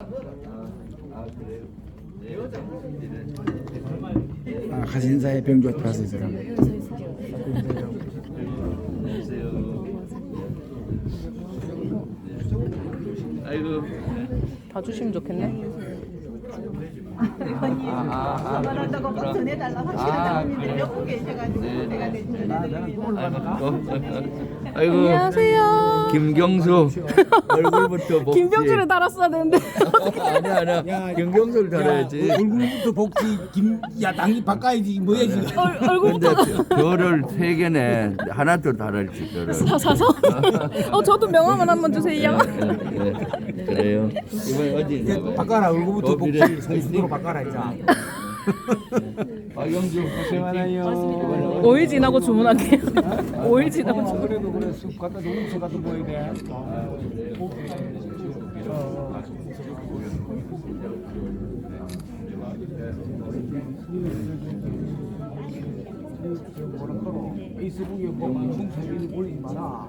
아, 가신사의 병주 앞에 와서 이 사람. 아이고. 봐주시면 좋겠네. 전화한다고 꼭 전해달라고 하시는데 몇 분 계셔가지고 내가 아이고. 안녕하세요. 김경수 얼굴부터 복지. 김병주를 달았어야 되는데. 아니야. 김경수를 달아야지. 얼굴부터 복지 김야 당이 바꿔야지 뭐야 지금. 근데 얼굴부터 별을 3개네. 하나 더 달을지 별을. 사서. 저도 명함을 한번 주세요. 네. 그래요. 이번 어디? 바꿔라 얼굴부터 복지 비례. 선수로 바꿔라 이자. 박영주 고생 많아요. 5일 지나고 주문할게요. 5일 지나고 주문. 그래도 그래 숲 갖다 농수 갖다 보여야 돼. 페이스북에 뭐 방송 사진 올리지 마라.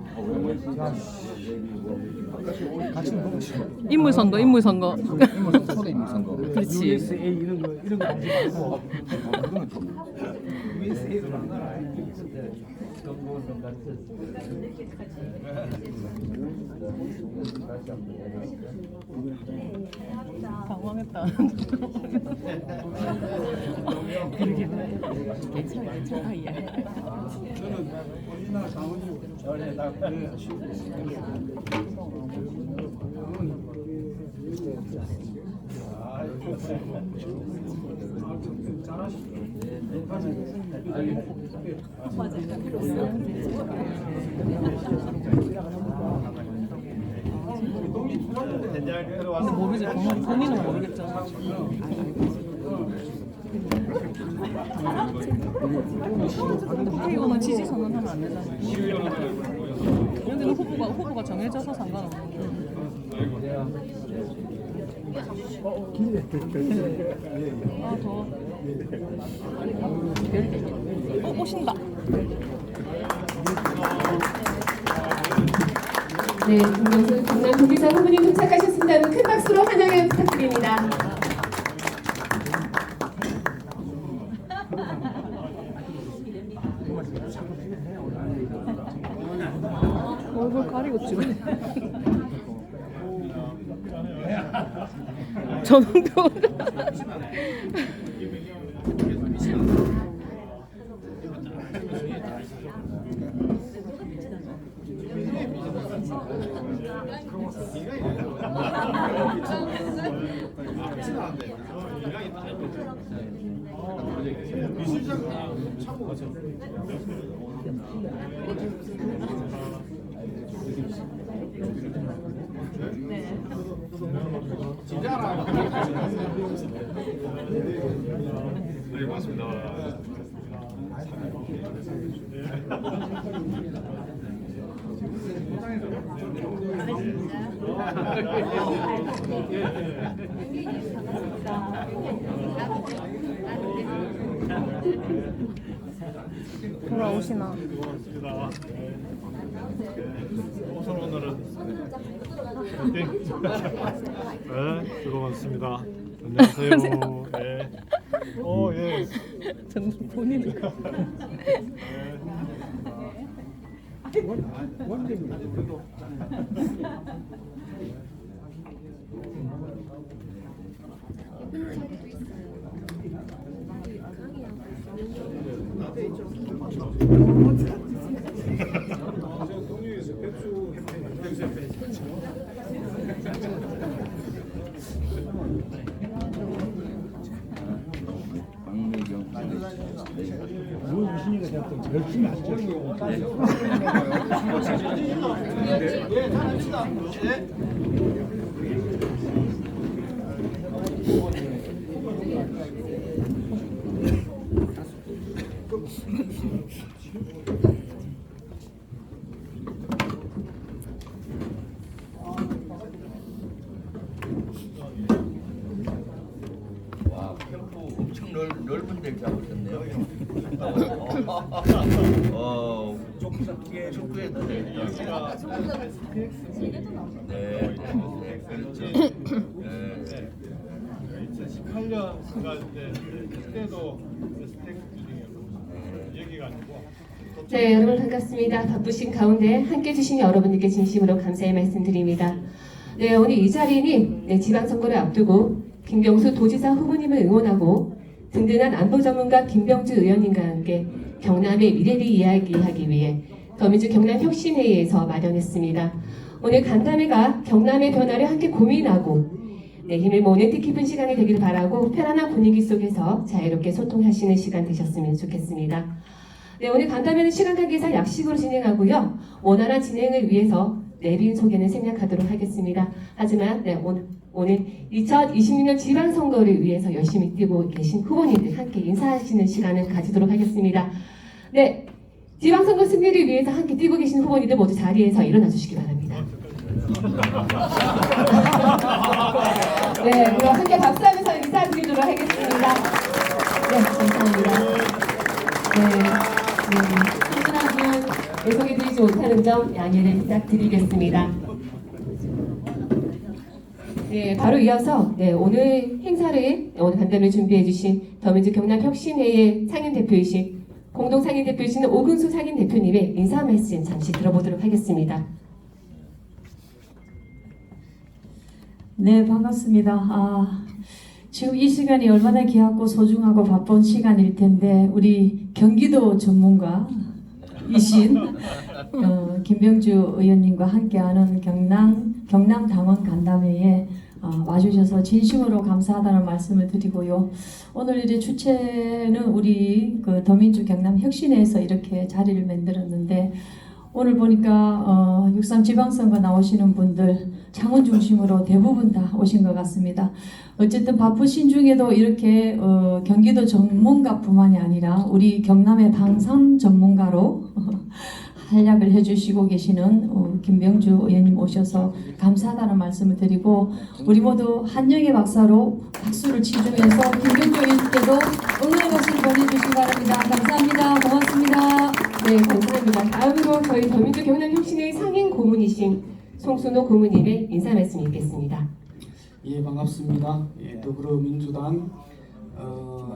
같이 먹지. 인물 선거, 인물 선거. 그렇지. USA 이런 거 하지 말고. USA로 당황했다. 괜찮아. 예. 근데 모르지. 본인은 모르겠죠. 국회의원은 지지 선언하면 안 되잖아요. 여기는 후보가 정해져서 상관없는 거예요. 더워. 오신다. 네, 김경수 경남 도지사 후보님 도착하셨습니다. 큰 박수로 환영을 부탁드립니다. 얼굴 가리고 찍어. 전홍표. 네, 고맙습니다. 돌아오시나. 우선 오늘은 네, 수고하셨습니다. 안녕하세요. 네. 예. 전 본인. 열심히 하시죠. 와. 캠프 엄청 넓은 데 잡으셨네요. 축구에도 되겠다. 네, 그렇죠. 2018년 생각할 때 그때도 스택 중에 얘기가 아니고 네, 여러분 반갑습니다. 바쁘신 가운데 함께 해주신 여러분들께 진심으로 감사의 말씀드립니다. 네, 오늘 이 자리는 지방선거를 앞두고 김경수 도지사 후보님을 응원하고 든든한 안보 전문가 김병주 의원님과 함께 경남의 미래를 이야기하기 위해 더민주 경남혁신회의에서 마련했습니다. 오늘 간담회가 경남의 변화를 함께 고민하고 힘을 모으는 뜻깊은 시간이 되길 바라고 편안한 분위기 속에서 자유롭게 소통하시는 시간 되셨으면 좋겠습니다. 네, 오늘 간담회는 시간 관계상 약식으로 진행하고요. 원활한 진행을 위해서 내빈 소개는 생략하도록 하겠습니다. 하지만 오늘 2026년 지방선거를 위해서 열심히 뛰고 계신 후보님들 함께 인사하시는 시간을 가지도록 하겠습니다. 네, 지방선거 승리를 위해서 함께 뛰고 계신 후보님들 모두 자리에서 일어나 주시기 바랍니다. 네, 그럼 함께 박수하면서 인사드리도록 하겠습니다. 네, 감사합니다. 네, 네, 소개드리지 못하는 점 양해를 부탁드리겠습니다. 네, 바로 이어서 오늘 행사를 오늘 간담회 준비해주신 더민주 경남혁신회의 상임대표이신 공동상임대표이신 오근수 상임대표님의 인사 말씀 잠시 들어보도록 하겠습니다. 네, 반갑습니다. 지금 이 시간이 얼마나 귀하고 소중하고 바쁜 시간일 텐데 우리 경기도 전문가이신 김병주 의원님과 함께하는 경남 당원 간담회에 와주셔서 진심으로 감사하다는 말씀을 드리고요. 오늘 이제 주최는 우리 더민주 경남혁신회에서 이렇게 자리를 만들었는데 오늘 보니까 6.3 지방선거 나오시는 분들 창원 중심으로 대부분 다 오신 것 같습니다. 어쨌든 바쁘신 중에도 이렇게 경기도 전문가뿐만이 아니라 우리 경남의 방산 전문가로 활약을 해주시고 계시는 김병주 의원님 오셔서 감사하다는 말씀을 드리고 우리 모두 한영의 박사로 박수를 치주면서 김병주 의원님께도 응원의 박수를 보내주시기 바랍니다. 감사합니다. 고맙습니다. 네, 감사합니다. 다음으로 저희 더민주 경남혁신회의 상임 고문이신 송순호 고문님의 인사 말씀 읽겠습니다. 예, 반갑습니다. 예, 더불어민주당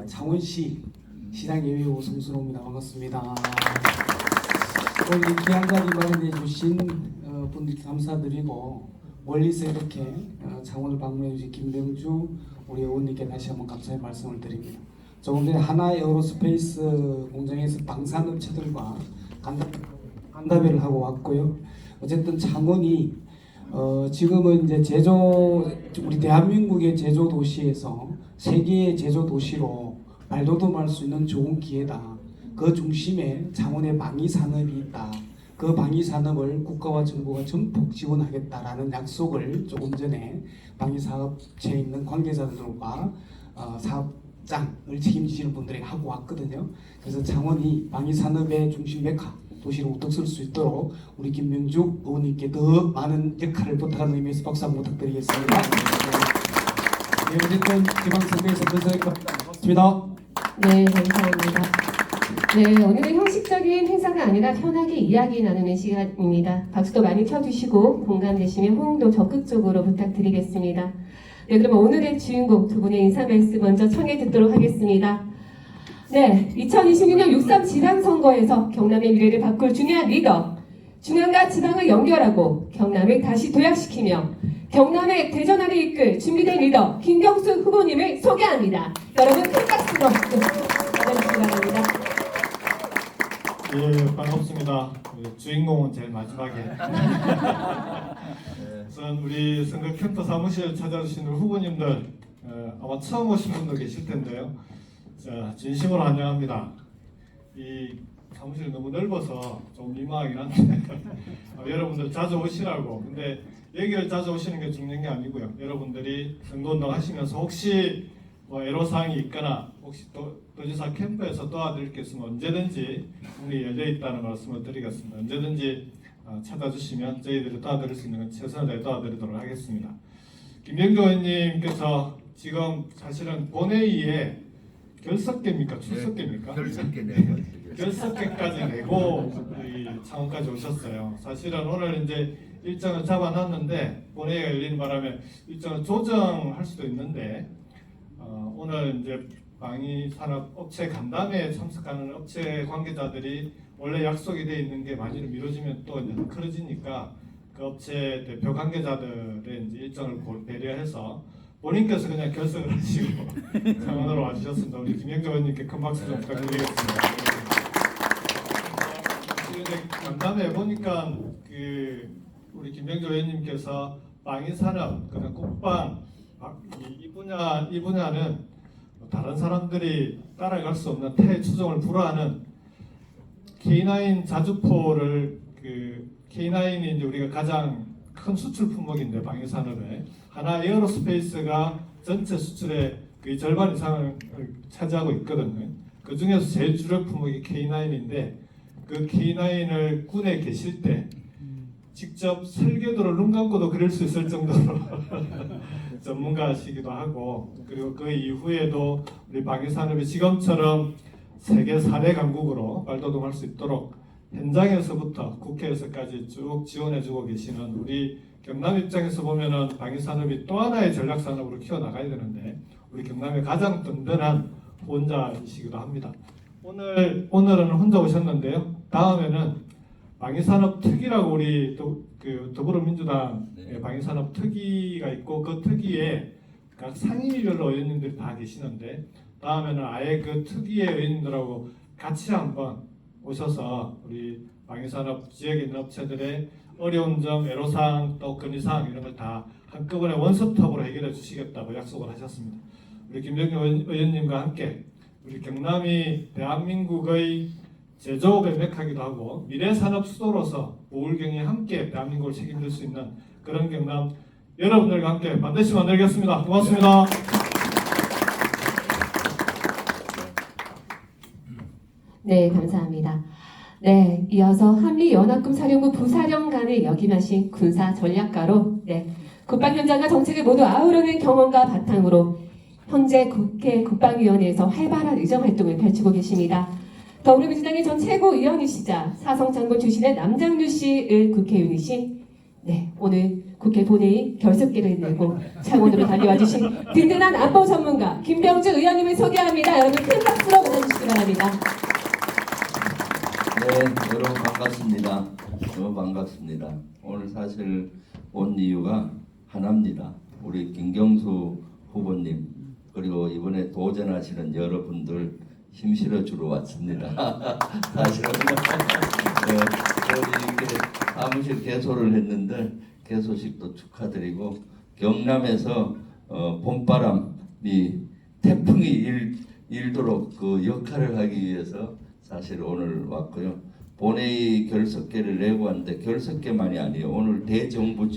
창원시 시장예비후 송순호입니다. 반갑습니다. 오늘 이 귀한 자리 마련해 주신 분들께 감사드리고 멀리서 이렇게 창원을 방문해 주신 김병주 우리 의원님께 다시 한번 감사의 말씀을 드립니다. 조금 전에 하나 에어로스페이스 공장에서 방산업체들과 간담회를 하고 왔고요. 어쨌든 창원이 지금은 이제 우리 대한민국의 제조 도시에서 세계의 제조 도시로 발돋움할 수 있는 좋은 기회다. 그 중심에 창원의 방위 산업이 있다. 그 방위 산업을 국가와 정부가 전폭 지원하겠다라는 약속을 조금 전에 방위 사업체에 있는 관계자들과 사업장을 책임지시는 분들에게 하고 왔거든요. 그래서 창원이 방위 산업의 중심 메카 도시로 우뚝 설 수 있도록 우리 김병주 의원님께 더 많은 역할을 부탁하는 의미에서 박수 한번 부탁드리겠습니다. 네, 어쨌든 지방선거에서 고생하셨습니다. 네, 감사합니다. 네, 오늘은 형식적인 행사가 아니라 편하게 이야기 나누는 시간입니다. 박수도 많이 쳐주시고 공감되시면 호응도 적극적으로 부탁드리겠습니다. 네, 그럼 오늘의 주인공 두 분의 인사 말씀 먼저 청해 듣도록 하겠습니다. 네, 2026년 6.3 지방선거에서 경남의 미래를 바꿀 중요한 리더, 중앙과 지방을 연결하고 경남을 다시 도약시키며 경남의 대전화를 이끌 준비된 리더 김경수 후보님을 소개합니다. 여러분 큰 박수로 받아주시기 바랍니다. 예, 반갑습니다. 주인공은 제일 마지막에. 우선 우리 선거 캠프 사무실 찾아주시는 후보님들 아마 처음 오신 분도 계실 텐데요. 자, 진심으로 환영합니다. 이 사무실이 너무 넓어서 좀 민망하긴 한데 여러분들 자주 오시라고. 근데 여기를 자주 오시는 게 중요한 게 아니고요. 여러분들이 선거운동 하시면서 혹시 애로사항이 있거나 혹시 도지사 캠프에서 도와드릴 게 있으면 언제든지 문이 열려 있다는 말씀을 드리겠습니다. 언제든지 찾아주시면 저희들이 도와드릴 수 있는 건 최선을 다해 도와드리도록 하겠습니다. 김병주 의원님께서 지금 사실은 본회의에 결석계입니까? 출석계입니까? 결석계네요. 결석계까지 내고 이 창원까지 오셨어요. 사실은 오늘 이제 일정을 잡아놨는데 본회의가 열리는 바람에 일정을 조정할 수도 있는데 오늘 이제 방위산업업체 간담회에 참석하는 업체 관계자들이 원래 약속이 돼 있는 게 많이 미뤄지면 또 이제 크러지니까 그 업체 대표 관계자들의 이제 일정을 배려해서 본인께서 그냥 결석을 하시고 강원으로 와주셨습니다. 우리 김영조 의원님께 큰 박수 좀 부탁드리겠습니다. 이제 간담회 보니까 우리 김영조 의원님께서 방위산업, 그다음 국방 이 분야는 다른 사람들이 따라갈 수 없는 태추종을 불허하는 K9 자주포를 K9이 이제 우리가 가장 큰 수출 품목인데 방위산업에 하나 에어로스페이스가 전체 수출의 거의 절반 이상을 차지하고 있거든요. 그 중에서 제일 주력 품목이 K9인데 그 K9을 군에 계실 때 직접 설계도를 눈 감고도 그릴 수 있을 정도로 전문가시기도 하고 그리고 그 이후에도 우리 방위산업이 지금처럼 세계 4대 강국으로 발돋움할 수 있도록 현장에서부터 국회에서까지 쭉 지원해주고 계시는 우리 경남 입장에서 보면은 방위산업이 또 하나의 전략산업으로 키워나가야 되는데 우리 경남의 가장 든든한 후원자이시기도 합니다. 오늘은 혼자 오셨는데요. 다음에는 방위산업 특위라고 우리 더불어민주당 방위산업 특위가 있고 그 특위에 각 상임위별로 의원님들이 다 계시는데 다음에는 아예 그 특위의 의원님들하고 같이 한번 오셔서 우리 방위산업 지역에 있는 업체들의 어려운 점, 애로사항 또 건의사항 이런 걸 다 한꺼번에 원스톱으로 해결해 주시겠다고 약속을 하셨습니다. 우리 김정일 의원님과 함께 우리 경남이 대한민국의 제조업의 메카기도 하고 미래산업 수도로서 우울경이 함께 대한민국을 책임질 수 있는 그런 경남 여러분들과 함께 반드시 만들겠습니다. 고맙습니다. 네, 감사합니다. 네, 이어서 한미연합군사령부 부사령관을 역임하신 군사전략가로 국방 현장과 정책을 모두 아우르는 경험과 바탕으로 현재 국회 국방위원회에서 활발한 의정활동을 펼치고 계십니다. 더불어민주당의 전 최고위원이시자 사성장군 출신의 남장류 씨의 국회의원이신 오늘 국회 본회의 결석기를 내고 창원으로 달려와 주신 든든한 안보 전문가 김병주 의원님을 소개합니다. 여러분 큰 박수로 맞아주시기 바랍니다. 네, 여러분 반갑습니다. 너무 반갑습니다. 오늘 사실 온 이유가 하나입니다. 우리 김경수 후보님 그리고 이번에 도전하시는 여러분들 힘 실어주러 왔습니다. 사실은 이렇게 사무실 개소를 했는데 개소식도 축하드리고 경남에서 봄바람이 태풍이 일도록 그 역할을 하기 위해서 사실 오늘 왔고요. 본회의 결석계를 내고 왔는데 결석계만이 아니에요. 오늘 대정부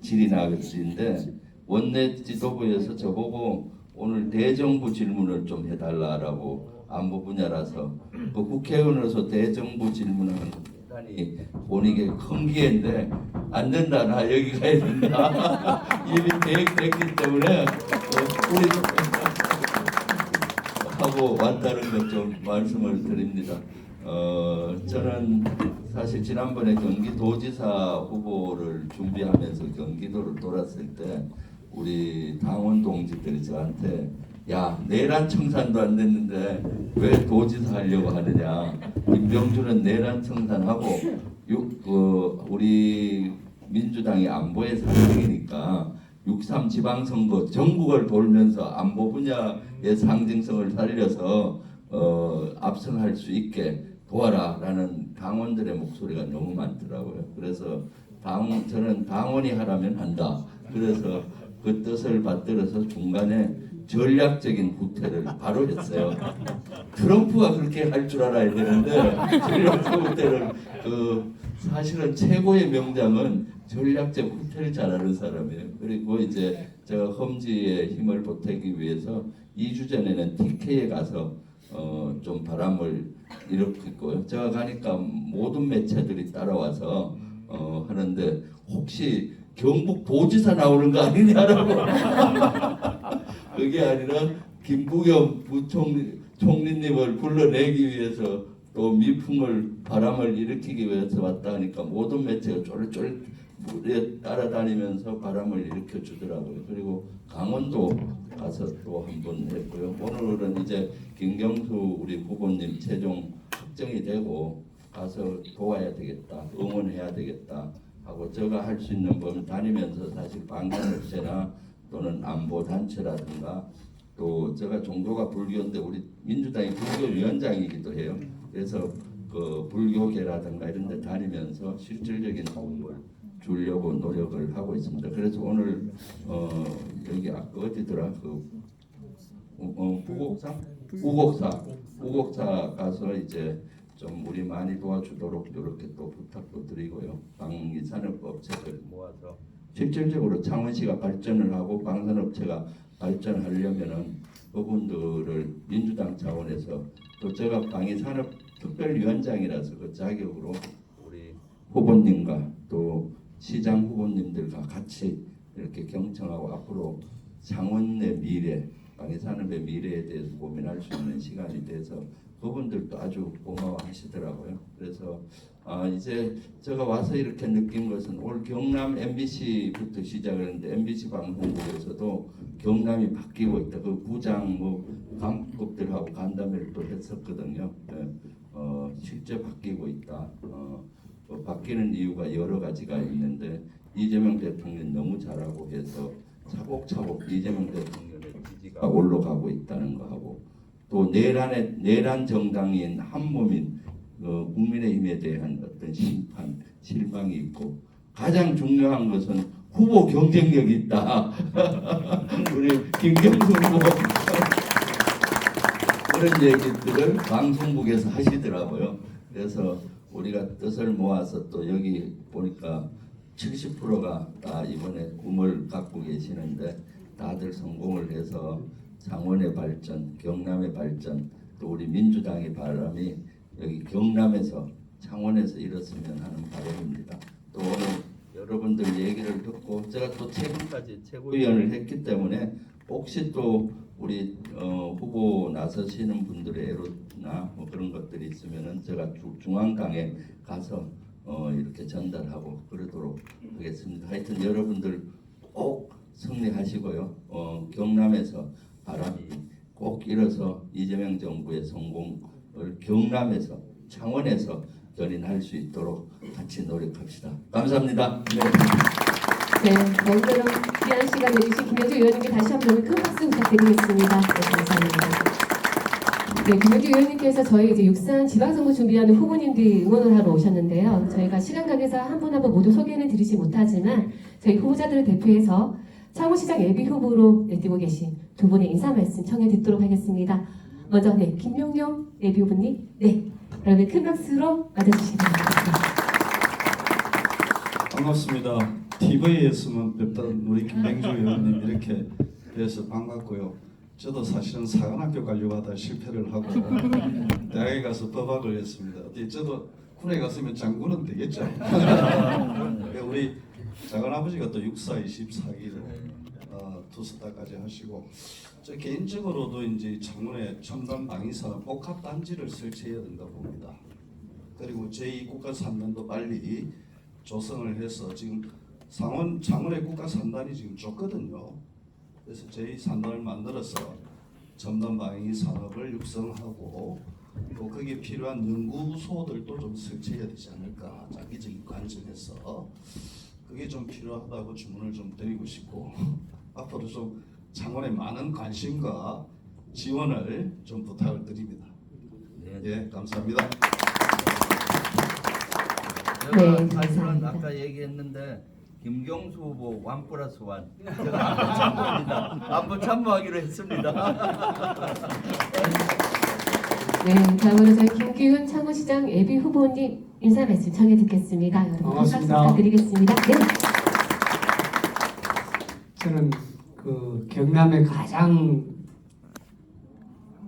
질의나그인데 원내 지도부에서 저보고 오늘 대정부 질문을 좀 해달라라고 안보 분야라서 그 국회의원으로서 대정부 질문하는 거 대단히 본인에게 큰 기회인데 안 된다. 나 여기 가야 된다. 이미 계획됐기 때문에 우리 하고 왔다는 것 좀 말씀을 드립니다. 저는 사실 지난번에 경기도지사 후보를 준비하면서 경기도를 돌았을 때 우리 당원 동지들이 저한테 야 내란 청산도 안 됐는데 왜 도지사 하려고 하느냐. 김병주는 내란 청산하고 우리 민주당이 안보의 상징이니까 6.3 지방선거 전국을 돌면서 안보 분야의 상징성을 살려서 압승할 수 있게 도와라라는 당원들의 목소리가 너무 많더라고요. 그래서 저는 당원이 하라면 한다. 그래서 그 뜻을 받들어서 중간에 전략적인 후퇴를 바로 했어요. 트럼프가 그렇게 할 줄 알아야 되는데 전략적 후퇴를 사실은 최고의 명장은 전략적 후퇴를 잘하는 사람이에요. 그리고 이제 제가 험지에 힘을 보태기 위해서 2주 전에는 TK에 가서 좀 바람을 일으켰고요. 제가 가니까 모든 매체들이 따라와서 하는데 혹시 경북 도지사 나오는 거 아니냐라고 그게 아니라 김부겸 총리님을 불러내기 위해서 또 미풍을 바람을 일으키기 위해서 왔다 하니까 모든 매체가 쫄쫄 물에 따라다니면서 바람을 일으켜 주더라고요. 그리고 강원도 가서 또 한 번 했고요. 오늘은 이제 김경수 우리 후보님 최종 확정이 되고 가서 도와야 되겠다, 응원해야 되겠다 하고 제가 할 수 있는 건 다니면서 사실 방탄업체나 또는 안보 단체라든가 또 제가 종교가 불교인데 우리 민주당이 불교위원장이기도 해요. 그래서 그 불교계라든가 이런 데 다니면서 실질적인 도움을 주려고 노력을 하고 있습니다. 그래서 오늘 여기 어디더라 우곡사 가서 이제 좀 우리 많이 도와주도록 이렇게 또 부탁도 드리고요. 방위산업업체들 모아서 실질적으로 창원시가 발전을 하고 방산업체가 발전하려면은 그분들을 민주당 차원에서 또 제가 방위산업 특별위원장이라서 그 자격으로 우리 후보님과 또 시장 후보님들과 같이 이렇게 경청하고 앞으로 창원의 미래, 방위산업의 미래에 대해서 고민할 수 있는 시간이 돼서 그분들도 아주 고마워하시더라고요. 그래서 이제 제가 와서 이렇게 느낀 것은 올 경남 MBC부터 시작을 했는데 MBC 방송국에서도 경남이 바뀌고 있다. 그 부장 감독들하고 간담회를 또 했었거든요. 실제 바뀌고 있다. 바뀌는 이유가 여러 가지가 있는데 이재명 대통령이 너무 잘하고 해서 차곡차곡 이재명 대통령의 지지가 올라가고 있다는 거하고 또 내란 정당인 한몸인 국민의힘에 대한 어떤 심판, 실망이 있고 가장 중요한 것은 후보 경쟁력이 있다. 우리 김경수 후보 그런 얘기들을 방송국에서 하시더라고요. 그래서 우리가 뜻을 모아서 또 여기 보니까 70%가 다 이번에 꿈을 갖고 계시는데 다들 성공을 해서 창원의 발전, 경남의 발전, 또 우리 민주당의 바람이 여기 경남에서 창원에서 이뤘으면 하는 바람입니다. 또 오늘 여러분들 얘기를 듣고 제가 또 최근까지 최고위원을 했기 때문에 혹시 또 우리 후보 나서시는 분들의 애로나 뭐 그런 것들이 있으면은 제가 중앙당에 가서 이렇게 전달하고 그러도록 하겠습니다. 하여튼 여러분들 꼭 승리하시고요. 경남에서 바람이 꼭 일어서 이재명 정부의 성공을 경남에서 창원에서 견인할 수 있도록 같이 노력합시다. 감사합니다. 네, 먼저로 귀한 시간 내주신 김현주 의원님께 다시 한번 큰 박수 부탁드리겠습니다. 네, 감사합니다. 네, 김현주 의원님께서 저희 이제 6.3 지방선거 준비하는 후보님들이 응원을 하러 오셨는데요. 저희가 시간 관계상 한 분 한 분 모두 소개는 드리지 못하지만 저희 후보자들을 대표해서 창원시장 예비 후보로 뛰고 계신 두 분의 인사 말씀 청해 듣도록 하겠습니다. 먼저 김용용 예비 후보님, 여러분 큰 박수로 맞아주시기 바랍니다. 반갑습니다. TV에서만 뵙던 우리 김병주 의원님 이렇게 뵈서 반갑고요. 저도 사실은 사관학교 가려고 하다 실패를 하고 대학에 가서 법학을 했습니다. 저도 군에 갔으면 장군은 되겠죠. 우리 작은아버지가 또 육사 24기로 투스타까지 하시고 저 개인적으로도 이제 창원에 첨단 방위산업 복합 단지를 설치해야 된다 봅니다. 그리고 제2국가산단도 빨리 조성을 해서 지금 창원의 국가산단이 지금 좁거든요. 그래서 제2산단을 만들어서 첨단 방위 산업을 육성하고 또 거기에 필요한 연구소들도 좀 설치해야 되지 않을까 장기적인 관점에서 그게 좀 필요하다고 주문을 좀 드리고 싶고 앞으로 좀 창원에 많은 관심과 지원을 좀 부탁을 드립니다. 예, 감사합니다. 제가 네, 사실은 감사합니다. 아까 얘기했는데 김경수 후보 1+1 제가 안보 참모입니다. 안보 참모하기로 했습니다. 네, 다음으로 저희 김기훈 창원시장 예비 후보님 인사 말씀 청해 듣겠습니다. 여러분 큰 박수 반갑습니다. 부탁드리겠습니다. 네. 저는 그 경남의 가장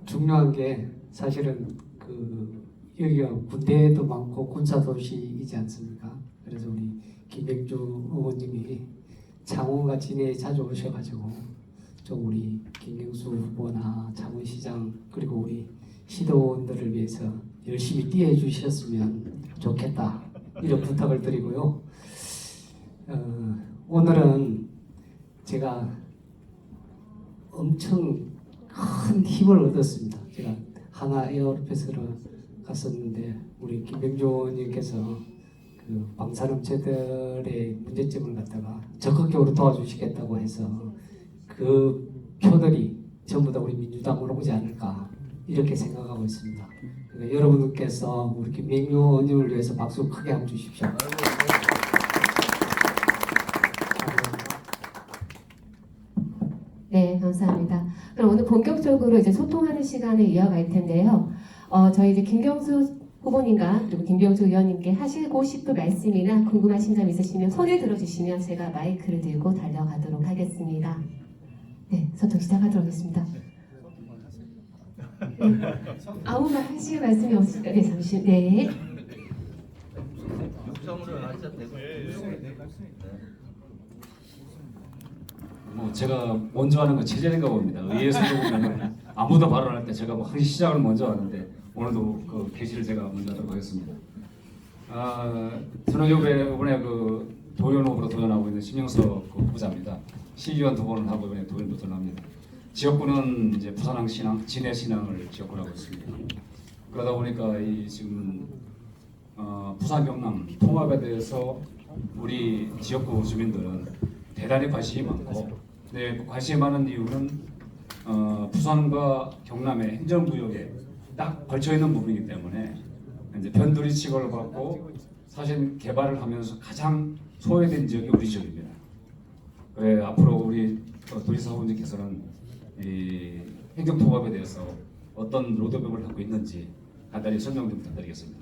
중요한 게 사실은 그 여기가 군대도 많고 군사 도시이지 않습니까? 그래서 우리 김병주 의원님이 창원과 진해에 자주 오셔가지고 좀 우리 김경수 후보나 장훈시장 그리고 우리 시도원들을 위해서 열심히 뛰어 주셨으면 좋겠다 이런 부탁을 드리고요. 오늘은 제가 엄청 큰 힘을 얻었습니다. 제가 하나 에어로패스로 갔었는데 우리 김병조 의원님께서 그 방사능체들의 문제점을 갖다가 적극적으로 도와주시겠다고 해서 그 표들이 전부 다 우리 민주당으로 오지 않을까 이렇게 생각하고 있습니다. 그러니까 여러분들께서 우리 김병조 의원님을 위해서 박수 크게 한번 주십시오. 네, 감사합니다. 그럼 오늘 본격적으로 이제 소통하는 시간을 이어갈 텐데요. 저희 이제 김경수 후보님과 그리고 김병조 의원님께 하시고 싶은 말씀이나 궁금하신 점 있으시면 손을 들어주시면 제가 마이크를 들고 달려가도록 하겠습니다. 네, 소통 시작하도록 하겠습니다. 아무 말 하실 말씀이 없으니까 네, 잠시 네. 뭐 제가 먼저 하는 건 체질인가 봅니다. 의회에서 보면 아무도 발언할 때 제가 뭐 항상 시작을 먼저 하는데 오늘도 그 게시를 제가 먼저 하도록 하겠습니다. 저는 이번에 그 도의원 후보로 도전하고 있는 심영석 그 후보자입니다. 시의원 2번을 하고 이번에 도의원도 도전합니다. 지역구는 이제 부산항 신항, 진해 신항을 지역구로 하고 있습니다. 그러다 보니까 이 지금 부산 경남 통합에 대해서 우리 지역구 주민들은 대단히 관심이 많고, 네, 관심이 많은 이유는 부산과 경남의 행정구역에 딱 걸쳐 있는 부분이기 때문에 이제 변두리 취급을 받고 사실 개발을 하면서 가장 소외된 지역이 우리 지역입니다. 그래 앞으로 우리 도지사 후보님께서는 이 행정통합에 대해서 어떤 로드맵을 하고 있는지 간단히 설명 좀 부탁드리겠습니다.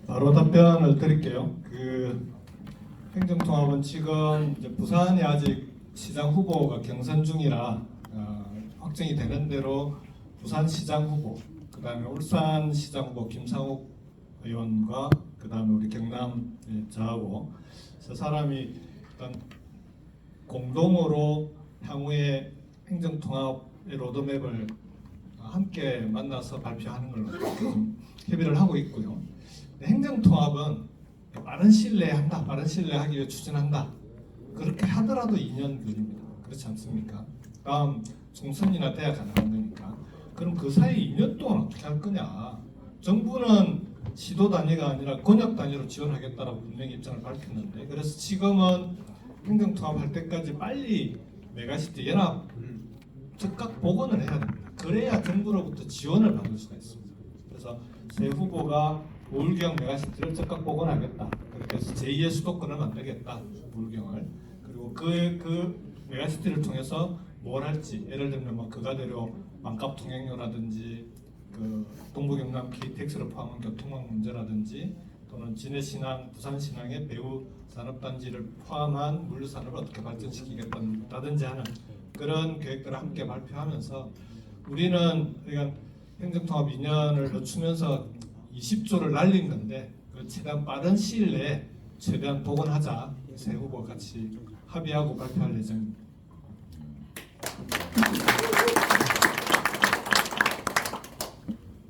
바로 답변을 드릴게요. 그 행정통합은 지금 이제 부산이 아직 시장 후보가 경선 중이라 확정이 되는 대로 부산시장 후보, 그 다음에 울산시장 후보 김상욱 의원과 그 다음에 우리 경남 저하고 세 사람이 일단 공동으로 향후에 행정통합의 로드맵을 함께 만나서 발표하는 걸로 좀 협의를 하고 있고요. 행정통합은 빠른 시일 내에 한다, 빠른 시일 내에 하기 위해 추진한다. 그렇게 하더라도 2년 걸립니다. 그렇지 않습니까? 다음 총선이나 돼야 가능한 거니까. 그럼 그 사이 2년 동안 어떻게 할 거냐? 정부는 시도 단위가 아니라 권역 단위로 지원하겠다라고 분명히 입장을 밝혔는데, 그래서 지금은 행정통합 할 때까지 빨리 메가시티 연합 즉각 복원을 해야 됩니다. 그래야 정부로부터 지원을 받을 수가 있습니다. 그래서 새 후보가 우울경 메가시티를 즉각 복원하겠다. 그렇게 해서 제2의 수도권을 만들겠다. 우울경을. 그리고 그 메가시티를 통해서 뭘 할지, 예를 들면 뭐 그가대로 만값 통행료라든지 그 동부경남 KTX를 포함한 교통망 문제라든지 또는 진해신항, 부산신항의 배후 산업단지를 포함한 물류산업을 어떻게 발전시키겠다든지 하는 그런 계획들을 함께 발표하면서 우리는 그러니까 행정통합 2년을 늦추면서 20조를 날린 건데 그 최대한 빠른 시일 내에 최대한 복원하자. 새 후보 같이 합의하고 발표할 예정입니다.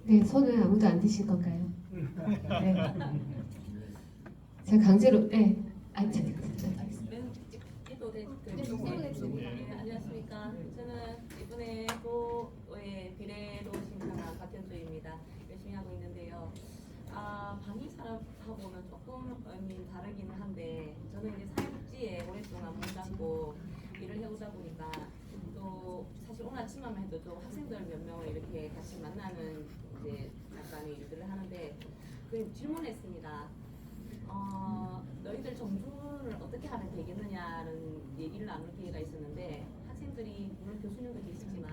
네, 손을 아무도 안 드실 건가요? 네. 제가 강제로 네. 안녕하십니까. 저는 이번에 도의 비례도 심사나 박현주입니다. 열심히 하고 있는데요. 방위 산업하고는 조금 다르기는 한데 저는 이제 사회복지에 오랫동안 몸담고 일을 해오다 보니까 또 사실 오늘 아침만 해도 또 학생들 몇 명을 이렇게 같이 만나는 이제 약간의 일들을 하는데 그 질문했습니다. 너희들 정준을 어떻게 하면 되겠느냐는 얘기를 나눌 기회가 있었는데 학생들이 물론 교수님도 계시지만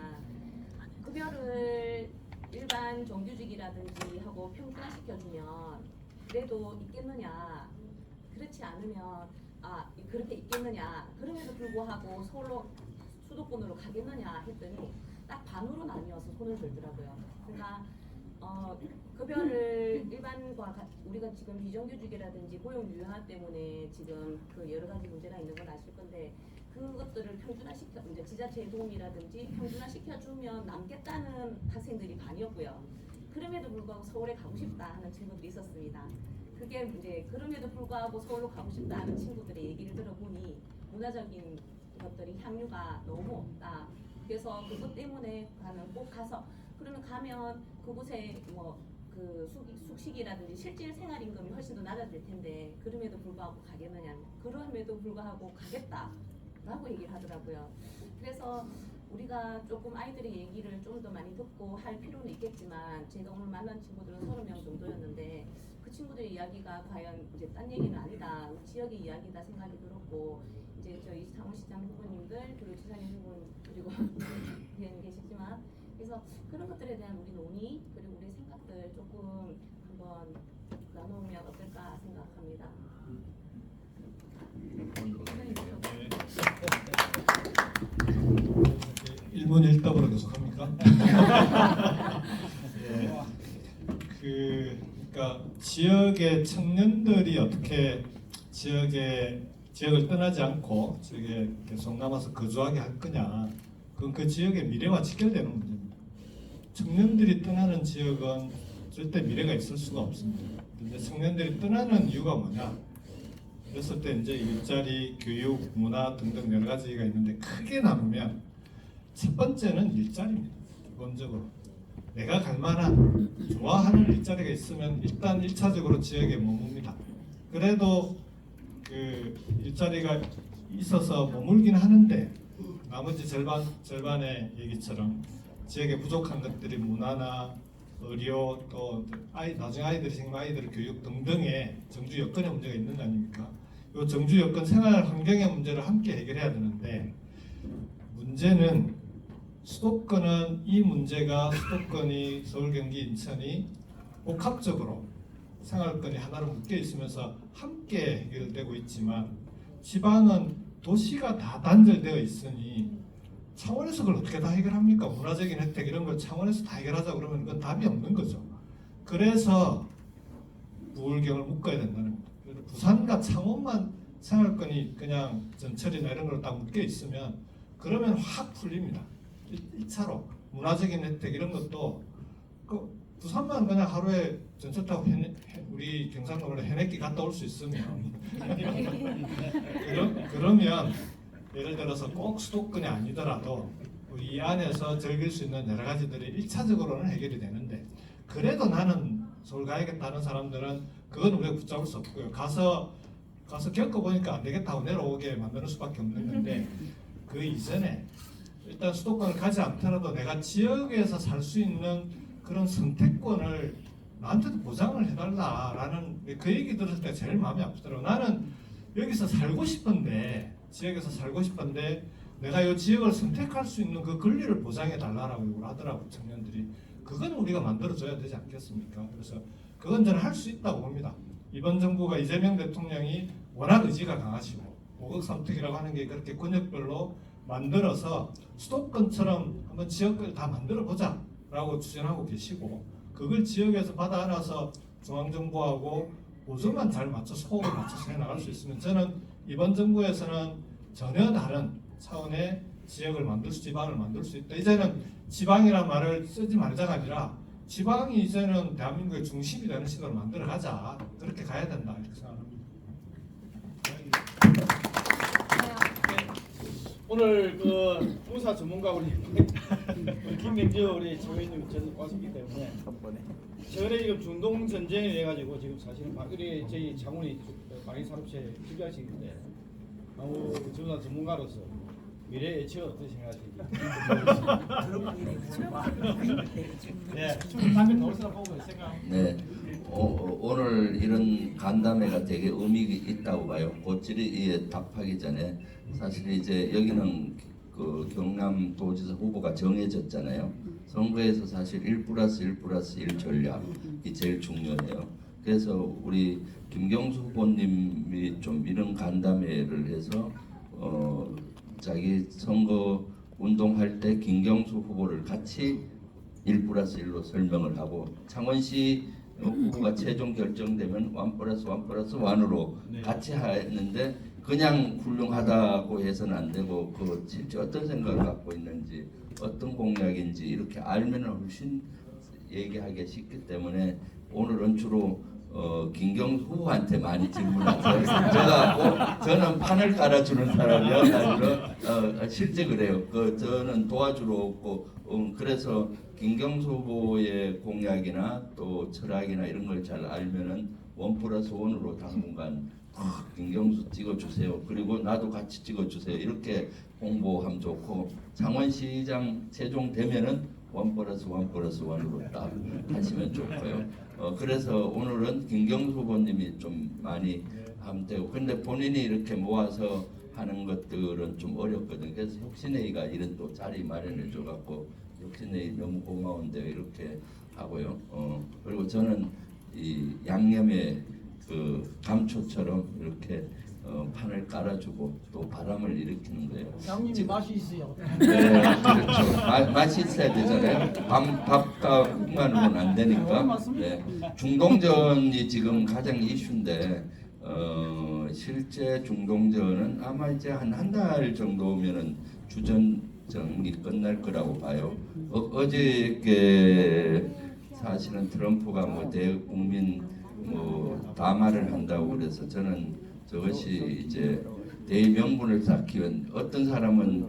급여를 일반 정규직이라든지 하고 평준화시켜주면 그래도 있겠느냐, 그렇지 않으면 그렇게 있겠느냐, 그럼에도 불구하고 서울로 수도권으로 가겠느냐 했더니 딱 반으로 나뉘어서 손을 들더라고요. 그러니까 급여를 일반과 우리가 지금 비정규직이라든지 고용 유연화 때문에 지금 그 여러 가지 문제가 있는 건 아실 건데 그것들을 평준화시켜 이제 지자체의 도움이라든지 평준화시켜주면 남겠다는 학생들이 반이었고요. 그럼에도 불구하고 서울에 가고 싶다 하는 친구들이 있었습니다. 그게 이제 그럼에도 불구하고 서울로 가고 싶다 하는 친구들의 얘기를 들어보니 문화적인 것들이 향유가 너무 없다. 그래서 그것 때문에 꼭 가서 그러면 가면 그곳에 뭐 그 숙식이라든지 실질 생활 임금이 훨씬 더 낮아질 텐데 그럼에도 불구하고 가겠느냐? 그럼에도 불구하고 가겠다라고 얘기를 하더라고요. 그래서 우리가 조금 아이들의 얘기를 좀 더 많이 듣고 할 필요는 있겠지만 제가 오늘 만난 친구들은 30명 정도였는데 그 친구들의 이야기가 과연 이제 딴 얘기는 아니다. 지역의 이야기다 생각이 들었고 이제 저희 창원시장 후보님들 그리고 지사님 후보님 그리고 위원님 계시지만 그래서 그런 것들에 대한 우리 논의 그리고 우리 생각들 조금 한번 나누면 어떨까 생각합니다. 1분 1답으로 계속합니까? 예. 그러니까 지역의 청년들이 어떻게 지역을 떠나지 않고 지역에 계속 남아서 거주하게 할 거냐, 그건 그 지역의 미래와 직결되는 문제입니다. 청년들이 떠나는 지역은 절대 미래가 있을 수가 없습니다. 근데 청년들이 떠나는 이유가 뭐냐? 그랬을 때 이제 일자리, 교육, 문화 등등 여러 가지가 있는데 크게 나누면 첫 번째는 일자리입니다. 기본적으로 내가 갈 만한 좋아하는 일자리가 있으면 일단 1차적으로 지역에 머뭅니다. 그래도 그 일자리가 있어서 머물긴 하는데 나머지 절반의 얘기처럼 지역에 부족한 것들이 문화나 의료 또 나중에 아이들이 생기면 아이들 교육 등등의 정주 여건의 문제가 있는 거 아닙니까? 이 정주 여건 생활 환경의 문제를 함께 해결해야 되는데 문제는 수도권은 이 문제가 수도권이 서울, 경기, 인천이 복합적으로 생활권이 하나로 묶여 있으면서 함께 해결되고 있지만 지방은 도시가 다 단절되어 있으니 창원에서 그걸 어떻게 다 해결합니까? 문화적인 혜택 이런 걸 창원에서 다 해결하자 그러면 그건 답이 없는 거죠. 그래서 부울경을 묶어야 된다는 겁니다. 그래서 부산과 창원만 생활권이 그냥 전철이나 이런 걸로 딱 묶여 있으면 그러면 확 풀립니다. 1차로 문화적인 혜택 이런 것도 부산만 그냥 하루에 전철 타고 우리 경상도로 해내기 갔다 올 수 있으면 그러면 예를 들어서 꼭 수도권이 아니더라도 이 안에서 즐길 수 있는 여러 가지들이 1차적으로는 해결이 되는데 그래도 나는 서울 가야겠다는 사람들은 그건 우리가 붙잡을 수 없고요. 가서 겪어보니까 안 되겠다고 내려오게 만드는 수밖에 없는 건데 그 이전에 일단 수도권을 가지 않더라도 내가 지역에서 살 수 있는 그런 선택권을 나한테도 보장을 해달라라는 그 얘기 들었을 때 제일 마음이 아프더라고요. 나는 여기서 살고 싶은데 지역에서 살고 싶은데 내가 이 지역을 선택할 수 있는 그 권리를 보장해 달라라고 요구를 하더라고요. 청년들이. 그건 우리가 만들어줘야 되지 않겠습니까? 그래서 그건 저는 할 수 있다고 봅니다. 이번 정부가 이재명 대통령이 워낙 의지가 강하시고 5억 삼특이라고 하는 게 그렇게 권역별로 만들어서 수도권처럼 한번 지역을 다 만들어 보자라고 추진하고 계시고 그걸 지역에서 받아 안아서 중앙정부하고 보조만 잘 맞춰서 호흡을 맞춰서 해나갈 수 있으면 저는 이번 정부에서는 전혀 다른 차원의 지역을 지방을 만들 수 있다. 이제는 지방이란 말을 쓰지 말자가 아니라 지방이 이제는 대한민국의 중심이 되는 시대로 만들어 가자. 그렇게 가야 된다 이렇게 생각합니다. 오늘 그 부사 전문가 우리 김명주 우리 지원님 전 왔었기 때문에 최근에 지금 중동 전쟁이 돼가지고 지금 사실은 우리 저희 창원이 방위산업체 필요하시는데 아무 전문가로서 미래의 예측 어떻게 생각하시는지? 네, 다음에 노릇을 보고 생각. 네, 오늘 이런 간담회가 되게 의미가 있다고 봐요. 고치리에 답하기 전에 사실 이제 여기는 그 경남도지사 후보가 정해졌잖아요. 선거에서 사실 1+1+1 전략이 제일 중요해요. 그래서 우리 김경수 후보님이 좀 이런 간담회를 해서 자기 선거 운동할 때 김경수 후보를 같이 1+1로 설명을 하고 창원시 후보가 최종 결정되면 1+1+1으로 같이 하는데 그냥 훌륭하다고 해서는 안 되고 그 실제 어떤 생각을 갖고 있는지 어떤 공약인지 이렇게 알면 훨씬 얘기하기 쉽기 때문에 오늘은 주로 김경수 후보한테 많이 질문하세요. 저는 판을 깔아주는 사람이어가지고 실제 그래요. 저는 도와주러 오고 그래서 김경수 후보의 공약이나 또 철학이나 이런 걸 잘 알면은 1+1으로 당분간 김경수 찍어주세요. 그리고 나도 같이 찍어주세요. 이렇게 홍보하면 좋고 창원시장 최종 되면은 1+1+1으로 딱 하시면 좋고요. 그래서 오늘은 김경수 후보님이 좀 많이 하면 되고 근데 본인이 이렇게 모아서 하는 것들은 좀 어렵거든요. 그래서 혁신회의가 이런 또 자리 마련해 줘갖고 혁신회의 너무 고마운데 이렇게 하고요. 그리고 저는 이 양념의 그 감초처럼 이렇게 판을 깔아주고 또 바람을 일으키는 거예요. 양님이 맛이 있어요. 네, 그렇죠. 맛이 있어야 되잖아요. 밥과 국만으로는 안 되니까. 네. 중동전이 지금 가장 이슈인데 실제 중동전은 아마 이제 한 달 정도면은 주전정이 끝날 거라고 봐요. 어저께 사실은 트럼프가 뭐 대국민 뭐 담화를 한다고 그래서 저는 저것이 이제 대의명분을 쌓기 위한 어떤 사람은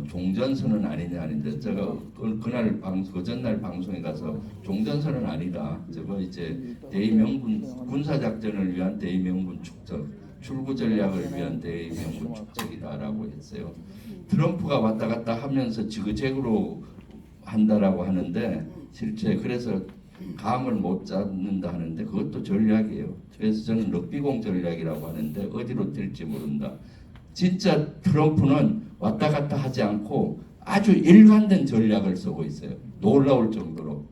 종전선언 아니냐 하는데 제가 그날 그 전날 방송에 가서 종전선언 아니다. 저거 이제 대의명분 군사작전을 위한 대의명분 축적 출구 전략을 위한 대의명분 축적이다라고 했어요. 트럼프가 왔다 갔다 하면서 지그재그로 한다라고 하는데 실제 그래서 감을 못 잡는다 하는데 그것도 전략이에요. 그래서 저는 럭비공 전략이라고 하는데 어디로 튈지 모른다. 진짜 트럼프는 왔다 갔다 하지 않고 아주 일관된 전략을 쓰고 있어요. 놀라울 정도로.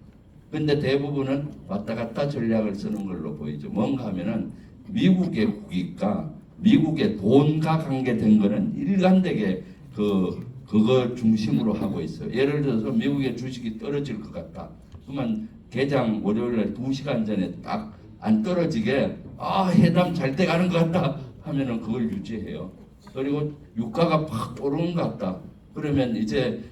근데 대부분은 왔다 갔다 전략을 쓰는 걸로 보이죠. 뭔가 하면은 미국의 국익과 미국의 돈과 관계된 거는 일관되게 그거 중심으로 하고 있어요. 예를 들어서 미국의 주식이 떨어질 것 같다. 그러면 개장 월요일날 2시간 전에 딱 안 떨어지게 회담 잘 돼가는 것 같다 하면은 그걸 유지해요. 그리고 유가가 팍 오르는 것 같다. 그러면 이제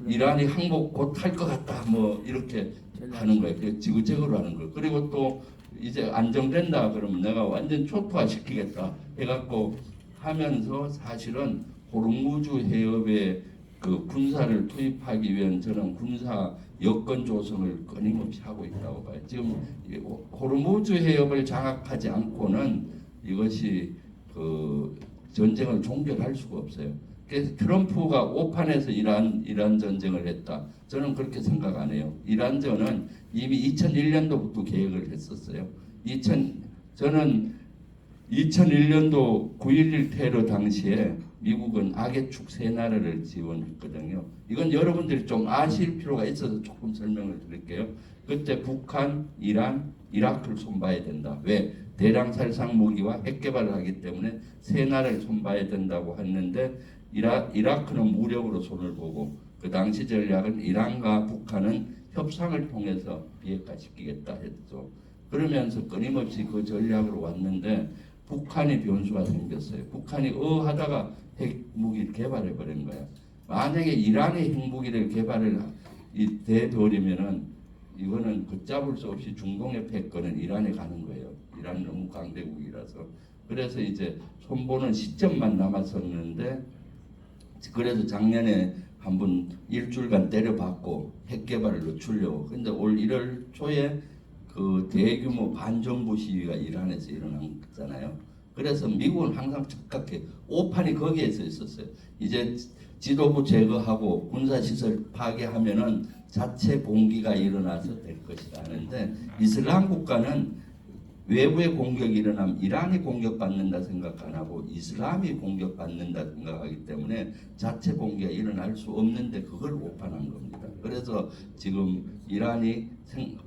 이란이 항복 곧 할 것 같다. 뭐 이렇게 하는 거예요. 지그재그로 하는 거예요. 그리고 또 이제 안정된다 그러면 내가 완전 초토화 시키겠다 해갖고 하면서 사실은 호르무즈 해협에 그 군사를 투입하기 위한 저는 군사 여건 조성을 끊임없이 하고 있다고 봐요. 지금 호르무즈 해협을 장악하지 않고는 이것이 그 전쟁을 종결할 수가 없어요. 그래서 트럼프가 오판에서 이란 전쟁을 했다. 저는 그렇게 생각 안 해요. 이란전은 이미 2001년도부터 계획을 했었어요. 저는 2001년도 9.11 테러 당시에 미국은 악의 축 세 나라를 지원했거든요. 이건 여러분들이 좀 아실 필요가 있어서 조금 설명을 드릴게요. 그때 북한, 이란, 이라크를 손봐야 된다. 왜? 대량 살상 무기와 핵 개발을 하기 때문에 세 나라를 손봐야 된다고 했는데 이라크는 무력으로 손을 보고 그 당시 전략은 이란과 북한은 협상을 통해서 비핵화시키겠다 했죠. 그러면서 끊임없이 그 전략으로 왔는데 북한이 변수가 생겼어요. 북한이 하다가 핵무기를 개발해 버린 거야. 만약에 이란이 핵무기를 개발을 돼버리면은 이거는 걷잡을 수 없이 중동의 패권은 이란에 가는 거예요. 이란 너무 강대국이라서. 그래서 이제 손보는 시점만 남았었는데 그래서 작년에 한번 일주일간 때려박고 핵 개발을 늦추려고. 근데 올 1월 초에 그 대규모 반정부 시위가 이란에서 일어난 거잖아요. 그래서 미국은 항상 착각해. 오판이 거기에서 있었어요. 이제 지도부 제거하고 군사시설 파괴하면은 자체 봉기가 일어나서 될 것이다 하는데 이슬람 국가는 외부의 공격이 일어나면 이란이 공격받는다 생각 안 하고 이슬람이 공격받는다 생각하기 때문에 자체 봉기가 일어날 수 없는데 그걸 오판한 겁니다. 그래서 지금 이란이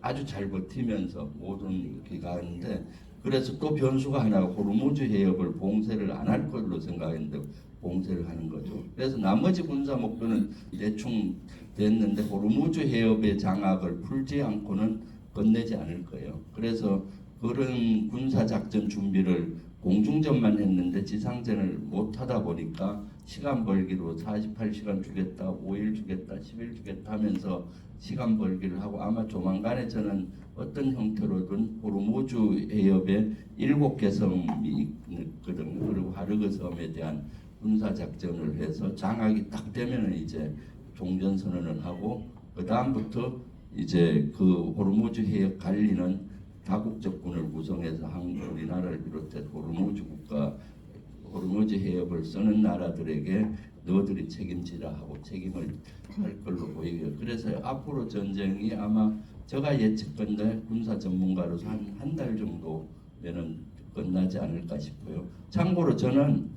아주 잘 버티면서 모든 기간인데 그래서 또 변수가 하나가 호르무즈 해협을 봉쇄를 안 할 걸로 생각했는데 봉쇄를 하는 거죠. 그래서 나머지 군사 목표는 대충 됐는데 호르무즈 해협의 장악을 풀지 않고는 끝내지 않을 거예요. 그래서 그런 군사 작전 준비를 공중전만 했는데 지상전을 못 하다 보니까 시간 벌기로 48시간 주겠다, 5일 주겠다, 10일 주겠다 하면서 시간 벌기를 하고 아마 조만간에 저는 어떤 형태로든 호르무즈 해협에 7개 섬이 있거든요. 그리고 하르그 섬에 대한 군사 작전을 해서 장악이 딱 되면은 이제 종전 선언을 하고 그 다음부터 이제 그 호르무즈 해협 관리는 다국적군을 구성해서 우리나라를 비롯해 호르무즈 국가, 호르무즈 해협을 쓰는 나라들에게 너희들이 책임지라 하고 책임을 할 걸로 보이고요. 그래서 앞으로 전쟁이 아마 제가 예측컨대 군사 전문가로서 한 달 정도면은 끝나지 않을까 싶어요. 참고로 저는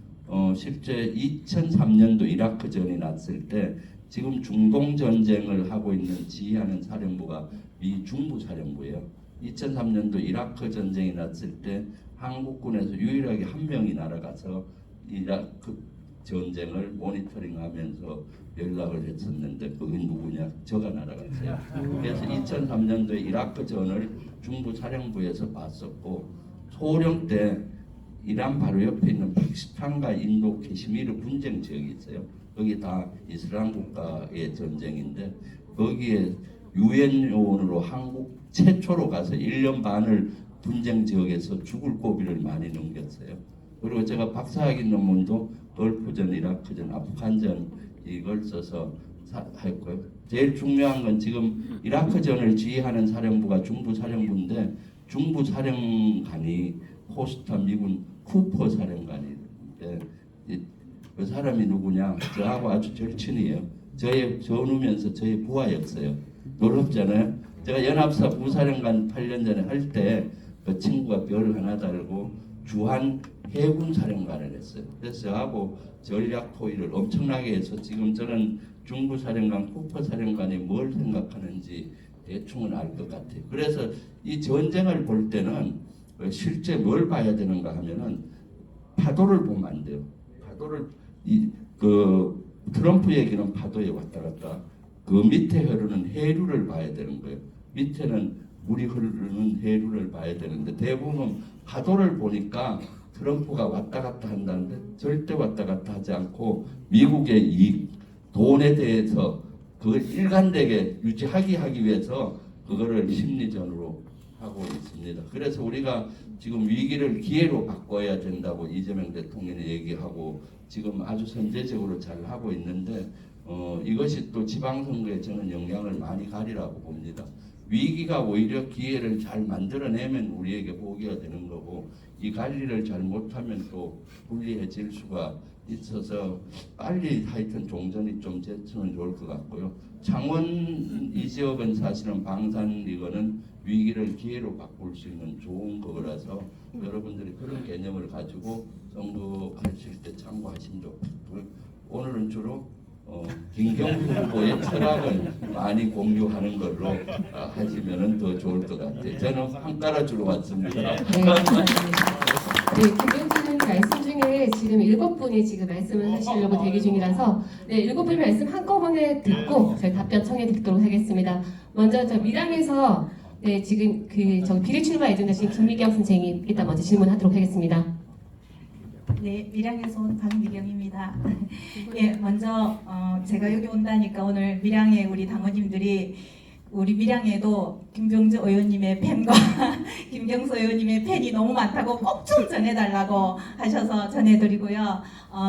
실제 2003년도 이라크전이 났을 때 지금 중동 전쟁을 하고 있는 지휘하는 사령부가 미 중부 사령부예요. 2003년도 이라크 전쟁이 났을 때 한국군에서 유일하게 한 명이 날아가서 이라크 전쟁을 모니터링하면서 연락을 했었는데 그게 누구냐? 저가 날아갔어요. 그래서 2003년도에 이라크전을 중부 사령부에서 봤었고 소령 때 이란 바로 옆에 있는 파키스탄과 인도 캐시미르 분쟁 지역이 있어요. 거기 다 이슬람 국가의 전쟁인데 거기에 유엔 요원으로 한국 최초로 가서 1년 반을 분쟁 지역에서 죽을 고비를 많이 넘겼어요. 그리고 제가 박사학위 논문도 걸프전, 이라크전, 아프간전 이걸 써서 했고요. 제일 중요한 건 지금 이라크전을 지휘하는 사령부가 중부 사령부인데 중부 사령관이 포스터 미군 쿠퍼 사령관인데 그 사람이 누구냐? 저하고 아주 절친이에요. 저의 전우면서 저의 부하였어요. 놀랍잖아요. 제가 연합사 부사령관 8년 전에 할 때 그 친구가 별 하나 달고 주한 해군 사령관을 했어요. 그래서 저하고 전략 토의를 엄청나게 해서 지금 저는 중부 사령관, 쿠퍼 사령관이 뭘 생각하는지 대충은 알 것 같아요. 그래서 이 전쟁을 볼 때는 실제 뭘 봐야 되는가 하면은 파도를 보면 안 돼요. 파도를 그 트럼프 얘기는 파도에 왔다 갔다 그 밑에 흐르는 해류를 봐야 되는 거예요. 밑에는 물이 흐르는 해류를 봐야 되는데 대부분 파도를 보니까 트럼프가 왔다 갔다 한다는데 절대 왔다 갔다 하지 않고 미국의 이익, 돈에 대해서 그걸 일관되게 하기 위해서 그거를 심리전으로 하고 있습니다. 그래서 우리가 지금 위기를 기회로 바꿔야 된다고 이재명 대통령이 얘기하고 지금 아주 선제적으로 잘 하고 있는데 이것이 또 지방선거에 저는 영향을 많이 가리라고 봅니다. 위기가 오히려 기회를 잘 만들어내면 우리에게 보기가 되는 거고 이 관리를 잘 못하면 또 불리해질 수가 있어서 빨리 하여튼 종전이 좀 됐으면 좋을 것 같고요. 창원 이 지역은 사실은 방산이거는 위기를 기회로 바꿀 수 있는 좋은 거라서 여러분들이 그런 개념을 가지고 선거하실 때 참고하시면 좋겠고요. 오늘은 주로 김경수 후보의 철학을 많이 공유하는 걸로 하시면 더 좋을 것 같아요. 저는 한 깔아주러 왔습니다. 네, 감사합니다. 네, 김경수님 말씀 중에 지금 7분이 지금 말씀을 하시려고 대기 중이라서 7분의 말씀 한꺼번에 듣고 저희 답변 청해 듣도록 하겠습니다. 먼저 저 밀양에서 지금 저 비례 출마 예정되신 김미경 선생님 일단 먼저 질문하도록 하겠습니다. 네, 밀양에서 온 박미경입니다. 예, 먼저 제가 여기 온다니까 오늘 밀양에 우리 당원님들이 우리 밀양에도 김병주 의원님의 팬과 김경수 의원님의 팬이 너무 많다고 꼭 좀 전해달라고 하셔서 전해드리고요.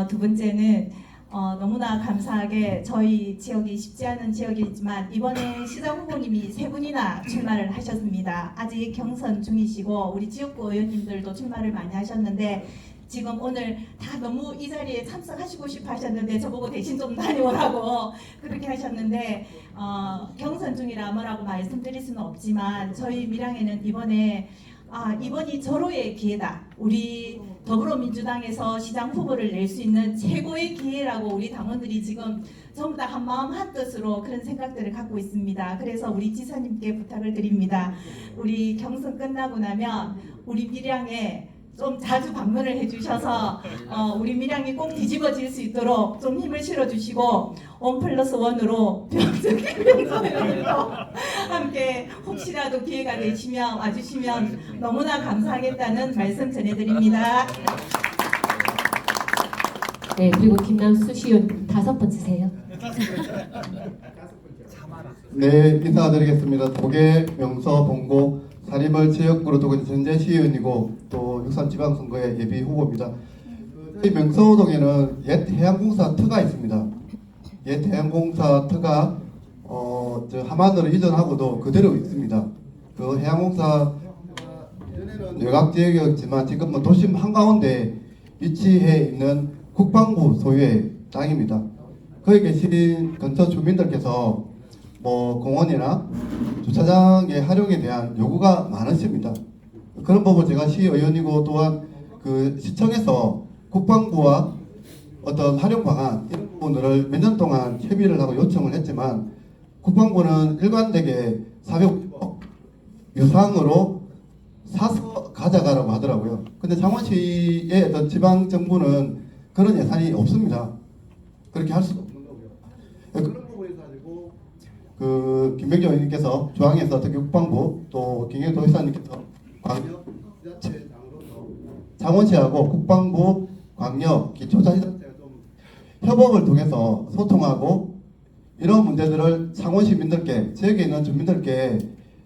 두 번째는 너무나 감사하게 저희 지역이 쉽지 않은 지역이지만 이번에 시장 후보님이 3분이나 출마를 하셨습니다. 아직 경선 중이시고 우리 지역구 의원님들도 출마를 많이 하셨는데 지금 오늘 다 너무 이 자리에 참석하시고 싶어 하셨는데 저보고 대신 좀 다녀오라고 그렇게 하셨는데 경선 중이라 뭐라고 말씀드릴 수는 없지만 저희 밀양에는 이번이 절호의 기회다. 우리 더불어민주당에서 시장 후보를 낼 수 있는 최고의 기회라고 우리 당원들이 지금 전부 다 한마음 한뜻으로 그런 생각들을 갖고 있습니다. 그래서 우리 지사님께 부탁을 드립니다. 우리 경선 끝나고 나면 우리 밀양에 좀 자주 방문을 해주셔서 우리 밀양이 꼭 뒤집어질 수 있도록 좀 힘을 실어주시고 1+1으로 병정의원님도 함께 혹시라도 기회가 되시면 와주시면 너무나 감사하겠다는 말씀 전해드립니다. 네, 그리고 김남수 시의원 5번째세요. 네, 인사드리겠습니다. 도계 명서 본고 사리벌 지역구로 두고 있는 전재 시의원이고 또 육산 지방선거의 예비 후보입니다. 저희 명서동에는 옛 해양공사 터가 있습니다. 옛 해양공사 터가 저 함안으로 이전하고도 그대로 있습니다. 그 해양공사 예전에는 외곽 지역이었지만 지금은 도심 한가운데 위치해 있는 국방부 소유의 땅입니다. 거기 계신 근처 주민들께서 뭐 공원이나 주차장의 활용에 대한 요구가 많으십니다. 그런 부분 제가 시의원이고 또한 그 시청에서 국방부와 어떤 활용 방안 이런 부분들을 몇 년 동안 협의를 하고 요청을 했지만 국방부는 일관되게 450억 유상으로 사서 가져가라고 하더라고요. 근데 창원시의 어떤 지방 정부는 그런 예산이 없습니다. 그렇게 할 수가 없는 거고요. 그런 부분에서 가지고 그 김병재 의원님께서 중앙에서 특히 국방부 또 김경태 도지사님께서 광역 지자체장으로서 창원시하고 국방부 광역 기초자치단체가 좀 협업을 통해서 소통하고 이런 문제들을 창원 시민들께 지역에 있는 주민들께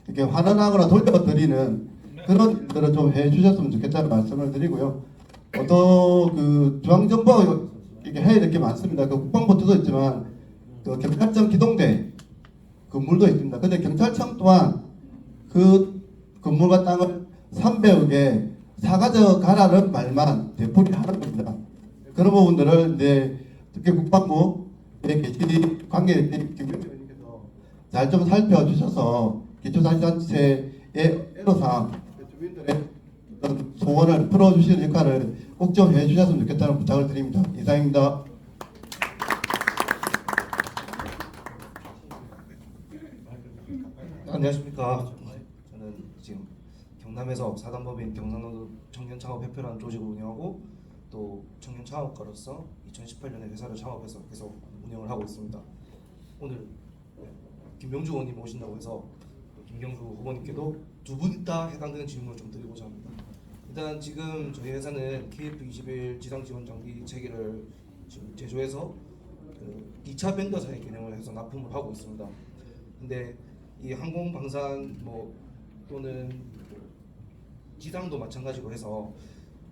이렇게 환원하거나 돌려드리는 그런 일들을 좀 해주셨으면 좋겠다는 말씀을 드리고요. 또 그 중앙정부가 이렇게 해야 될 게 많습니다. 그 국방부도 있지만 그 경찰청 기동대 건물도 있습니다. 근데 경찰청 또한 그 건물과 땅을 300억에 사가져 가라는 말만 되풀이하는 겁니다. 그런 부분들을 이제 특히 국방부에 계신 관계자님 김병재 의원님께서 잘 좀 살펴주셔서 기초자치단체의 애로사항 주민들의 어떤 소원을 풀어주시는 역할을 꼭 좀 해주셨으면 좋겠다는 부탁을 드립니다. 이상입니다. 안녕하십니까. 저는 지금 경남에서 사단법인 경상도 청년창업협회라는 조직을 운영하고 또 청년창업가로서 2018년에 회사를 창업해서 계속 운영을 하고 있습니다. 오늘 김병주 의원님 오신다고 해서 김경수 후보님께도 두 분 다 해당되는 질문을 좀 드리고자 합니다. 일단 지금 저희 회사는 KF21 지상지원장비 체계를 지금 제조해서 그 2차 벤더사의 개념을 해서 납품을 하고 있습니다. 근데 이 항공방산 뭐 또는 지상도 마찬가지로 해서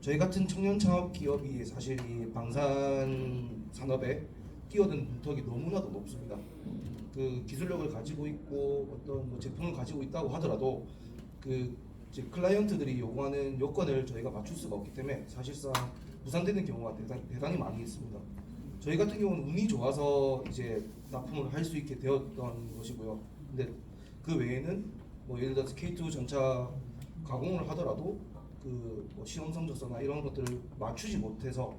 저희 같은 청년 창업 기업이 사실 이 방산 산업에 끼어든 문턱이 너무나도 높습니다. 그 기술력을 가지고 있고 어떤 뭐 제품을 가지고 있다고 하더라도 그 이제 클라이언트들이 요구하는 요건을 저희가 맞출 수가 없기 때문에 사실상 무산되는 경우가 대단히 많이 있습니다. 저희 같은 경우는 운이 좋아서 이제 납품을 할 수 있게 되었던 것이고요. 근데 그 외에는 뭐 예를 들어서 K2 전차 가공을 하더라도 그 뭐 시험 성적서나 이런 것들을 맞추지 못해서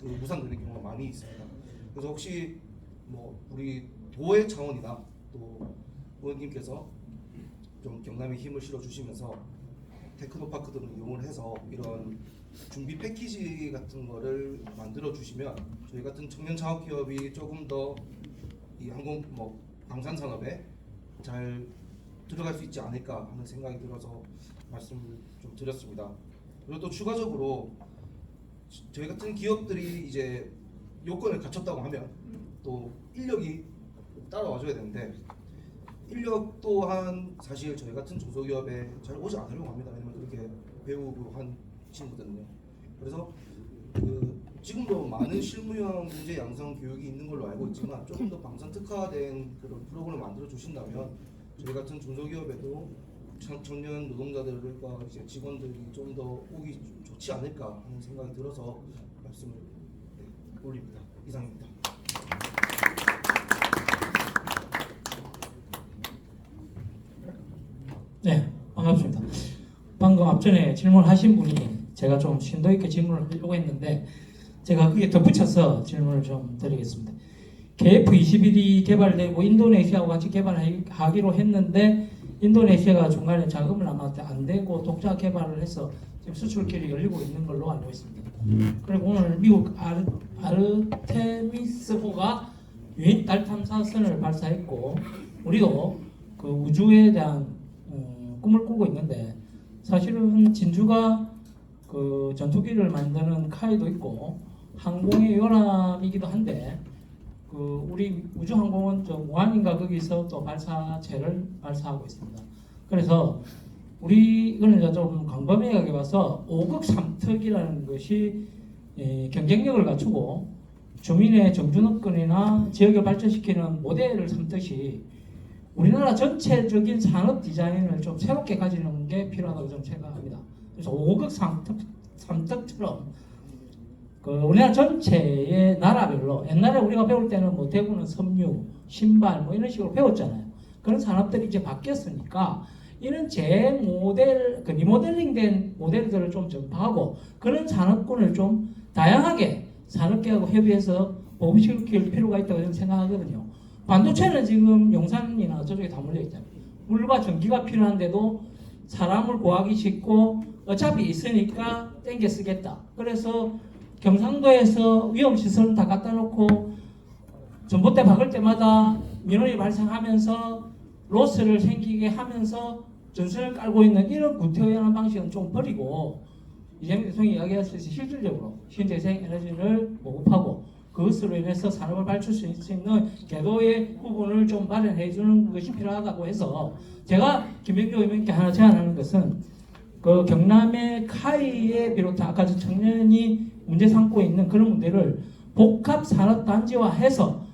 그 무산되는 경우가 많이 있습니다. 그래서 혹시 뭐 우리 도의 차원이나 또 의원님께서 좀 경남에 힘을 실어주시면서 테크노파크 등을 이용을 해서 이런 준비 패키지 같은 거를 만들어 주시면 저희 같은 청년 창업 기업이 조금 더 이 항공 뭐 방산 산업에 잘 들어갈 수 있지 않을까 하는 생각이 들어서 말씀을 좀 드렸습니다. 그리고 또 추가적으로 저희 같은 기업들이 이제 요건을 갖췄다고 하면 또 인력이 따라와줘야 되는데 인력 또한 사실 저희 같은 중소기업에 잘 오지 않으려고 합니다. 왜냐면 그렇게 배우고 한 친구들은요. 그래서 그 지금도 많은 실무형 문제 양성 교육이 있는 걸로 알고 있지만 조금 더 방산 특화된 그런 프로그램을 만들어 주신다면 저희 같은 중소기업에도 청년 노동자들과 이제 직원들이 좀 더 오기 좋지 않을까 하는 생각이 들어서 말씀을 올립니다. 이상입니다. 네, 반갑습니다. 방금 앞전에 질문하신 분이 제가 좀 심도 있게 질문을 하려고 했는데 제가 그게 덧붙여서 질문을 좀 드리겠습니다. KF21이 개발되고 인도네시아와 같이 개발하기로 했는데 인도네시아가 중간에 자금을 아마 안 대고 독자 개발을 해서 지금 수출길이 열리고 있는 걸로 알고 있습니다. 그리고 오늘 미국 아르테미스호가 유인 달 탐사선을 발사했고 우리도 그 우주에 대한 꿈을 꾸고 있는데 사실은 진주가 그 전투기를 만드는 카이도 있고 항공의 요람이기도 한데 그 우리 우주항공은 저 무한인가 거기서 또 발사체를 발사하고 있습니다. 그래서 우리 이거는 이제 좀 광범위하게 봐서 5급 삼특이라는 것이 경쟁력을 갖추고 주민의 정준업권이나 지역을 발전시키는 모델을 삼듯이 우리나라 전체적인 산업 디자인을 좀 새롭게 가지는 게 필요하다고 저는 생각합니다. 그래서 5급 삼특처럼 그 우리나라 전체의 나라별로 옛날에 우리가 배울 때는 뭐 대구는 섬유, 신발 뭐 이런 식으로 배웠잖아요. 그런 산업들이 이제 바뀌었으니까 이런 재모델, 그 리모델링된 모델들을 좀 전파하고 그런 산업군을 좀 다양하게 산업계하고 협의해서 보급시킬 필요가 있다고 저는 생각하거든요. 반도체는 지금 용산이나 저쪽에 다 몰려 있잖아요. 물과 전기가 필요한데도 사람을 구하기 쉽고 어차피 있으니까 땡겨 쓰겠다. 그래서 경상도에서 위험시설은 다 갖다 놓고 전봇대 박을 때마다 민원이 발생하면서 로스를 생기게 하면서 전선을 깔고 있는 이런 구태의하는 방식은 좀 버리고 이재명 대통령이 이야기했듯이 실질적으로 신재생 에너지를 보급하고 그것으로 인해서 산업을 발출 수 있는 궤도의 부분을 좀 마련해 주는 것이 필요하다고 해서 제가 김병조 의원님께 하나 제안하는 것은 그 경남의 카이에 비롯한 아까 저 청년이 문제 삼고 있는 그런 문제를 복합 산업 단지화해서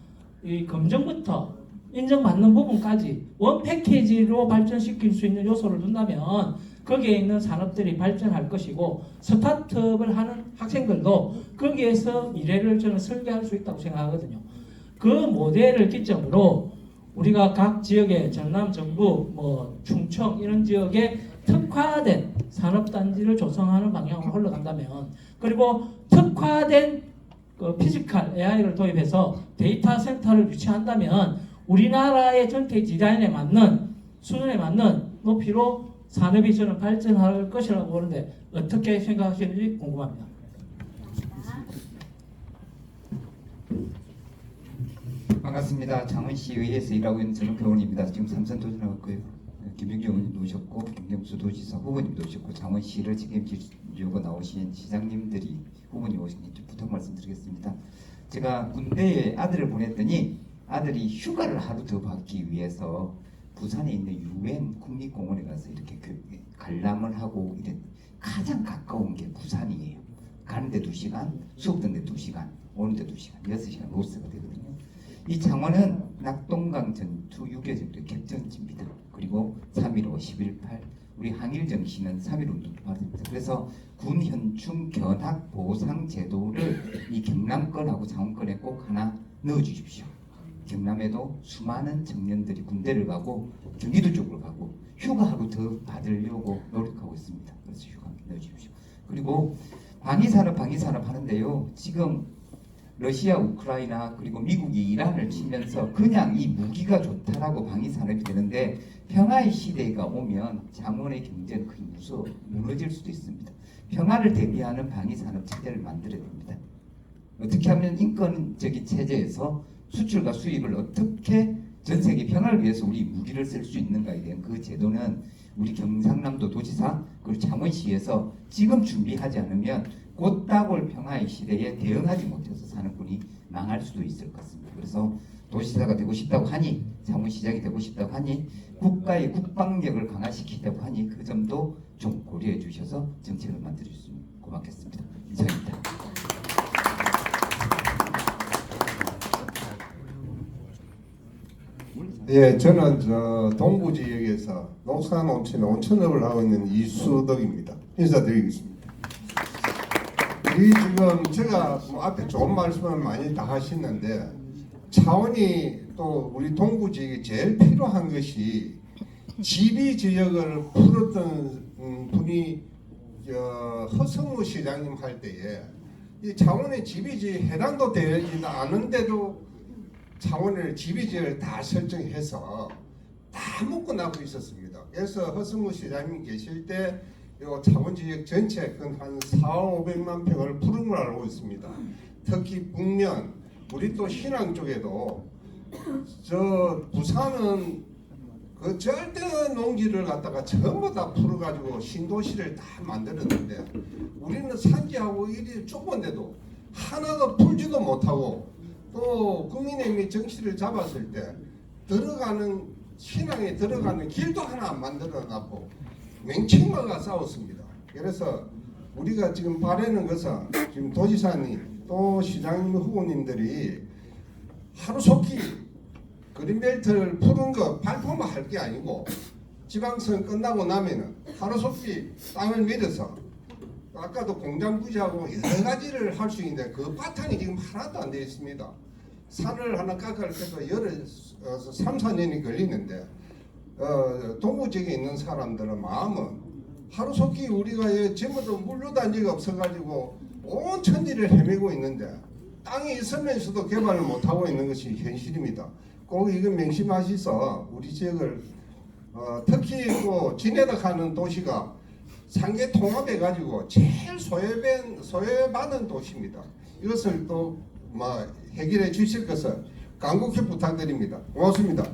이 검증부터 인정받는 부분까지 원 패키지로 발전시킬 수 있는 요소를 둔다면 거기에 있는 산업들이 발전할 것이고 스타트업을 하는 학생들도 거기에서 미래를 저는 설계할 수 있다고 생각하거든요. 그 모델을 기점으로 우리가 각 지역의 전남, 전북, 뭐 충청 이런 지역에 특화된 산업단지를 조성하는 방향으로 흘러간다면 그리고 특화된 그 피지컬 AI를 도입해서 데이터 센터를 유치한다면 우리나라의 전체 디자인에 맞는 수준에 맞는 높이로 산업이 저는 발전할 것이라고 보는데 어떻게 생각하시는지 궁금합니다. 반갑습니다. 창원시의회에서 일하고 있는 전용병원입니다. 지금 삼선 도전하고 있고요. 김병조 의원님도 오셨고 김경수 도지사 후보님도 오셨고 창원시를 책임지려고 나오신 시장님들이 후보님 오신 게 부탁 말씀드리겠습니다. 제가 군대에 아들을 보냈더니 아들이 휴가를 하루 더 받기 위해서 부산에 있는 UN 국립공원에 가서 이렇게 관람을 하고 이런 가장 가까운 게 부산이에요. 가는데 2시간, 수업 듣는데 2시간, 오는데 2시간, 6시간 로스가 되거든요. 이 창원은 낙동강 전투 6.25 전투의 객전지입니다. 그리고 3.15, 11.8 우리 항일 정신은 3.1 운동도 받습니다. 그래서 군 현충 견학 보상 제도를 이 경남권하고 창원권에 꼭 하나 넣어주십시오. 경남에도 수많은 청년들이 군대를 가고 경기도 쪽으로 가고 휴가하고 더 받으려고 노력하고 있습니다. 그래서 휴가 넣어주십시오. 그리고 방위산업 하는데요. 지금 러시아, 우크라이나 그리고 미국이 이란을 치면서 그냥 이 무기가 좋다라고 방위산업이 되는데 평화의 시대가 오면 창원의 경제는 거의 무너질 수도 있습니다. 평화를 대비하는 방위산업 체제를 만들어야 됩니다. 어떻게 하면 인권적인 체제에서 수출과 수입을 어떻게 전 세계 평화를 위해서 우리 무기를 쓸 수 있는가에 대한 그 제도는 우리 경상남도 도지사 그리고 창원시에서 지금 준비하지 않으면 곧다올 평화의 시대에 대응하지 못해서 산업군이 망할 수도 있을 것 같습니다. 그래서 도지사가 되고 싶다고 하니 창원시장이 되고 싶다고 하니 국가의 국방력을 강화시키려고 하니 그 점도 좀 고려해 주셔서 정책을 만들어 주시면 고맙겠습니다. 이상입니다. 예, 저는 동부 지역에서 농산 온천 온천업을 하고 있는 이수덕입니다. 인사드리겠습니다. 이 지금 제가 뭐 앞에 좋은 말씀을 많이 다 하시는데 차원이 또 우리 동부 지역에 제일 필요한 것이 지비 지역을 풀었던 분이 허성무 시장님 할 때에 이 창원의 지비지에 해당도 되지 않은데도 창원을 지비지를 다 설정해서 다 먹고 나고 있었습니다. 그래서 허승우 시장님 계실 때 요 창원지역 전체 한 4,500만 평을 푸른 걸 알고 있습니다. 특히 북면 우리 또 신안 쪽에도 저 부산은 그 절대 농지를 갖다가 전부 다 풀어가지고 신도시를 다 만들었는데 우리는 산지하고 일이 좁은데도 하나도 풀지도 못하고 또 국민의힘이 정치를 잡았을 때 들어가는 신앙에 들어가는 길도 하나 안 만들어놨고 맹칭마가 싸웠습니다. 그래서 우리가 지금 바라는 것은 지금 도지사님 또 시장 후보님들이 하루속히 그린벨트를 푸는 거 발표만 할 게 아니고 지방선 끝나고 나면은 하루속히 땅을 밀어서 아까도 공장 부지하고 여러 가지를 할 수 있는데 그 바탕이 지금 하나도 안 되어 있습니다. 산을 하나 깎을 때도 3, 4년이 걸리는데 동부 지역에 있는 사람들은 마음은 하루속히 우리가 전부도 물류단지가 없어가지고 온 천지를 헤매고 있는데 땅이 있으면서도 개발을 못하고 있는 것이 현실입니다. 꼭 이건 명심하셔서 우리 지역을 특히 또 지내다 가는 도시가 상계 통합해가지고 제일 소외받은 도시입니다. 이것을 또 해결해 주실 것을 간곡히 부탁드립니다. 고맙습니다.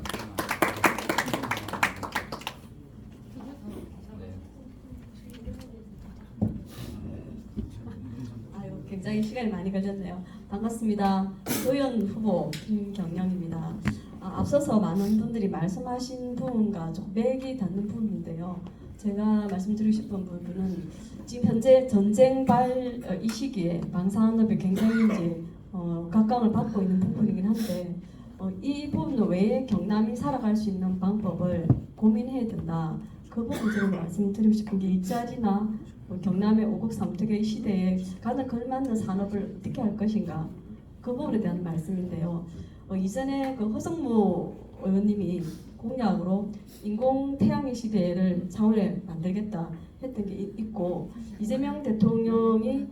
굉장히 시간이 많이 걸렸네요. 반갑습니다. 의원 후보 김경영입니다. 앞서서 많은 분들이 말씀하신 부분과 좀 맥이 닿는 부분인데요. 제가 말씀드리고 싶은 부분은 지금 현재 전쟁발 이 시기에 방산업이 굉장히 이제 각광을 받고 있는 부분이긴 한데 이 부분 외에 경남이 살아갈 수 있는 방법을 고민해야 된다. 그 부분 제가 말씀드리고 싶은 게 일자리나 경남의 5국 3특의 시대에 가장 걸맞는 산업을 어떻게 할 것인가 그 부분에 대한 말씀인데요. 이전에 그 허성무 의원님이 공약으로 인공 태양의 시대를 창원에 만들겠다 했던 게 있고 이재명 대통령이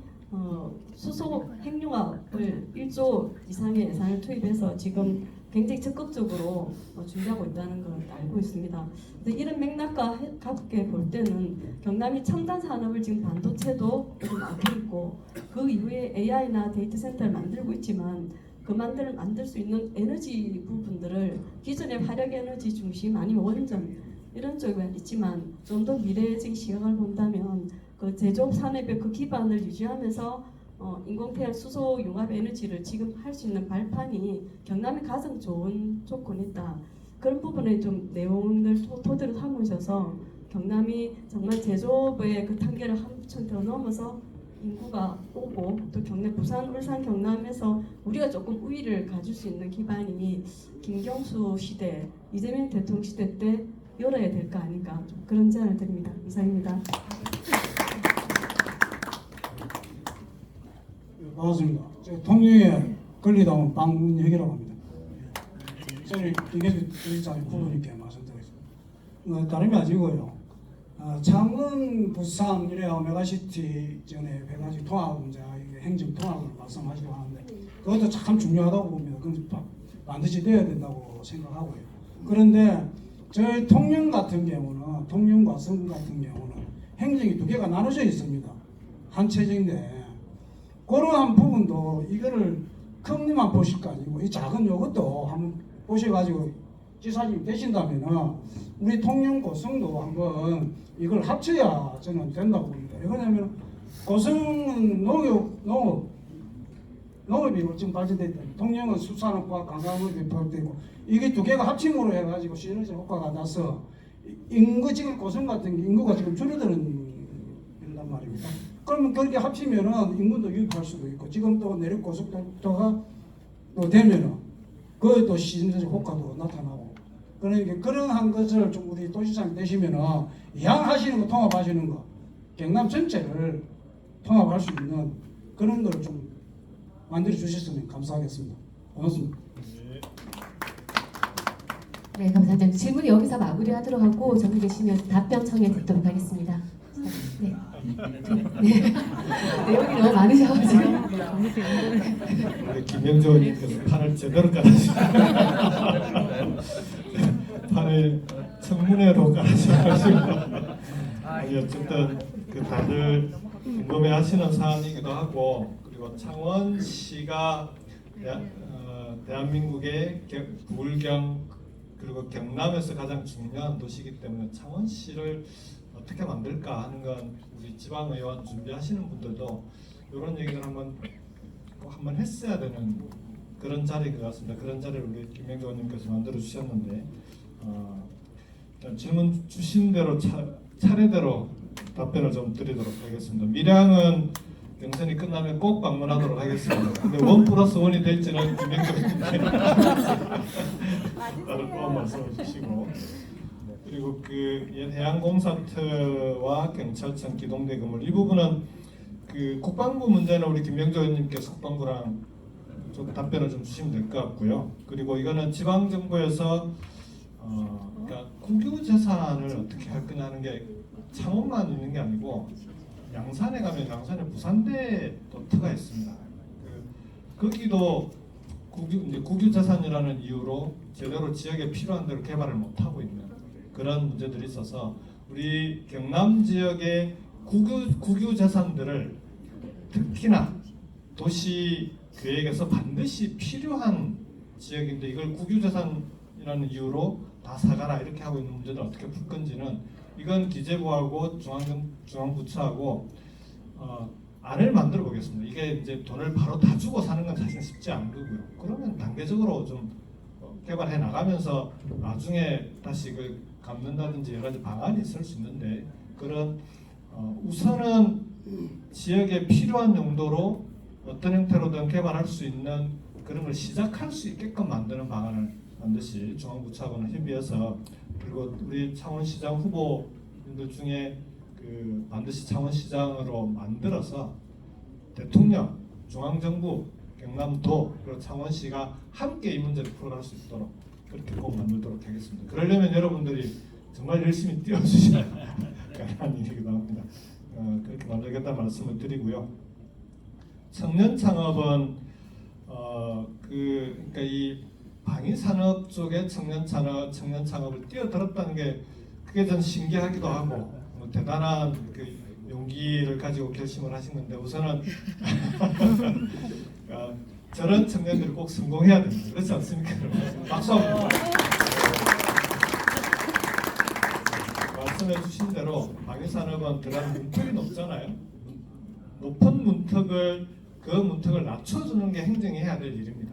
수소 핵융합을 1조 이상의 예산을 투입해서 지금 굉장히 적극적으로 준비하고 있다는 걸 알고 있습니다. 근데 이런 맥락과 함께 볼 때는 경남이 첨단 산업을 지금 반도체도 좀 앞에 있고 그 이후에 AI나 데이터 센터를 만들고 있지만 그 만들 수 있는 에너지 부분들을 기존의 화력 에너지 중심 아니면 원전 이런 쪽에 있지만 좀 더 미래적인 시각을 본다면 그 제조업 산업의 그 기반을 유지하면서 인공태양 수소 융합 에너지를 지금 할 수 있는 발판이 경남에 가장 좋은 조건이 있다. 그런 부분에 좀 내용을 토대로 삼으셔서 경남이 정말 제조업의 그 단계를 한층 더 넘어서 인구가 오고 또 경남, 부산, 울산, 경남에서 우리가 조금 우위를 가질 수 있는 기반이 김경수 시대, 이재명 대통령 시대 때 열어야 될 거 아닌가 좀 그런 제안을 드립니다. 이상입니다. 반갑습니다. 통영에 걸리다 보면 빵역이라고 합니다. 저는 이게 도지사님 후보님께 말씀드리겠습니다. 다름이 아니고요. 창원, 부산 이래야 메가시티 전에 해가지고 통합 문제, 행정 통합을 말씀하시고 하는데 그것도 참 중요하다고 봅니다. 그건 반드시 돼야 된다고 생각하고요. 그런데 저희 통영 같은 경우는 통영과 성 같은 경우는 행정이 두 개가 나눠져 있습니다. 한 체제인데 그러한 부분도 이거를 큰님만 보실 거 아니고 이 작은 요것도 한번 보셔가지고 지사님 되신다면은 우리 통영 고성도 한번 이걸 합쳐야 저는 된다고 봅니다. 왜냐하면 고성은 농업이 지금 발전돼 있다. 통영은 수산업과 관광업이 포함되고 이게 두 개가 합침으로 해가지고 시너지 효과가 나서 인구 지금 고성 같은 게 인구가 지금 줄어드는 일단 말입니다. 그러면 그렇게 합치면은 인구도 유입할 수도 있고 지금 또 내륙 고속도로가 또 되면은 그것도 시너지 효과도 나타나고 그러니까 그런 것을 좀 우리 도시장 되시면은 이양하시는 거 통합하시는 거 경남 전체를 통합할 수 있는 그런 걸 좀 만들어 주셨으면 감사하겠습니다. 고맙습니다. 네, 감사합니다. 질문 여기서 마무리하도록 하고 정리되시면 답변 청해 듣도록 하겠습니다. 네. 네. 내용이 너무 많으셔가지고. 우리 김영조 의원님께서 판을 제대로 깔아주시고 판을 청문회로 가지 마시고 아니 어쨌든 그 다들 궁금해하시는 사안이기도 하고 그리고 창원시가 대한민국의 부울경 그리고 경남에서 가장 중요한 도시이기 때문에 창원시를 어떻게 만들까 하는 건 우리 지방의원 준비하시는 분들도 이런 얘기를 한번 했어야 되는 그런 자리인 것 같습니다. 그런 자리를 우리 김명주 의원님께서 만들어 주셨는데 질문 주신 대로 차례대로 답변을 좀 드리도록 하겠습니다. 밀양은 경선이 끝나면 꼭 방문하도록 하겠습니다. 근데 1+1이 될지는 김명주 의원님께 따로 꼭 말씀해 주시고 그리고 그 해양공사처와 경찰청 기동대금을 이 부분은 그 국방부 문제는 우리 김명주 의원님께서 국방부랑 좀 답변을 좀 주시면 될 것 같고요. 그리고 이거는 지방 정부에서 그러니까 국유 재산을 어떻게 할 거냐 하는 게 창원만 있는 게 아니고 양산에 가면 양산에 부산대 또 터가 있습니다. 거기도 국유 재산이라는 이유로 제대로 지역에 필요한 대로 개발을 못 하고 있는 그런 문제들이 있어서 우리 경남 지역의 국유 재산들을 특히나 도시 계획에서 반드시 필요한 지역인데 이걸 국유 재산이라는 이유로 다 사가라 이렇게 하고 있는 문제를 어떻게 풀 건지는 이건 기재부하고 중앙부처하고 안을 만들어 보겠습니다. 이게 이제 돈을 바로 다 주고 사는 건 사실 쉽지 않은 거고요. 그러면 단계적으로 좀 개발해 나가면서 나중에 다시 그 갚는다든지 여러 가지 방안이 있을 수 있는데 그런 우선은 지역에 필요한 용도로 어떤 형태로든 개발할 수 있는 그런 걸 시작할 수 있게끔 만드는 방안을 반드시 중앙부처하고는 협의해서 그리고 우리 창원시장 후보들 중에 그 반드시 창원시장으로 만들어서 대통령, 중앙정부, 경남도 그리고 창원시가 함께 이 문제를 풀어갈 수 있도록 그렇게 꼭 만들도록 하겠습니다. 그러려면 여러분들이 정말 열심히 뛰어주셔야 가능한 일이기도 합니다. 그렇게 만들겠다는 말씀을 드리고요. 청년 창업은 그러니까 이 방위 산업 쪽에 청년 창업을 뛰어들었다는 게 그게 좀 신기하기도 하고 대단한 그 용기를 가지고 결심을 하신 건데 우선은 저런 청년들이 꼭 성공해야 됩니다. 그렇지 않습니까? 박수 한번. 말씀해 주신 대로 방위 산업은 그런 문턱이 높잖아요. 높은 문턱을 그 문턱을 낮춰주는 게 행정이 해야 될 일입니다.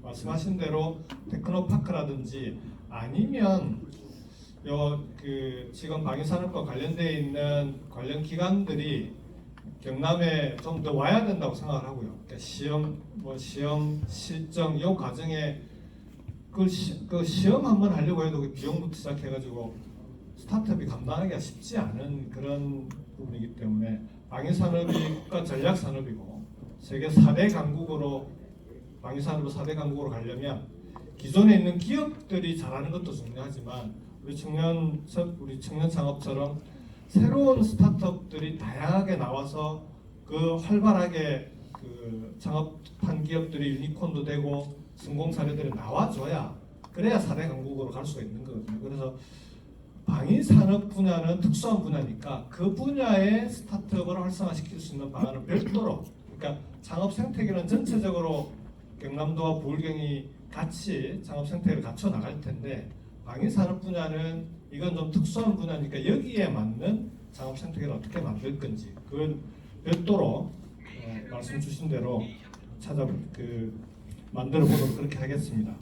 말씀하신 대로 테크노파크라든지 아니면 그 지금 방위산업과 관련되어 있는 관련 기관들이 경남에 좀 더 와야 된다고 생각을 하고요. 그러니까 시험, 실정 이 과정에 그 시험 한번 하려고 해도 비용부터 시작해가지고 스타트업이 감당하기가 쉽지 않은 그런 부분이기 때문에 방위산업이 국가 전략 산업이고 세계 4대 강국으로 방위산업을 4대 강국으로 가려면 기존에 있는 기업들이 잘하는 것도 중요하지만 우리 청년 창업처럼 새로운 스타트업들이 다양하게 나와서 그 활발하게 그 창업한 기업들이 유니콘도 되고 성공 사례들이 나와줘야 그래야 4대 강국으로 갈 수가 있는 거거든요. 그래서 방위 산업 분야는 특수한 분야니까 그 분야의 스타트업을 활성화시킬 수 있는 방안은 별도로 그러니까 창업 생태계는 전체적으로 경남도와 부울경이 같이 창업 생태계를 갖춰 나갈 텐데 방위 산업 분야는 이건 좀 특수한 분야니까 여기에 맞는 창업 생태계를 어떻게 만들 건지 그건 별도로 말씀 주신 대로 만들어 보도록 그렇게 하겠습니다.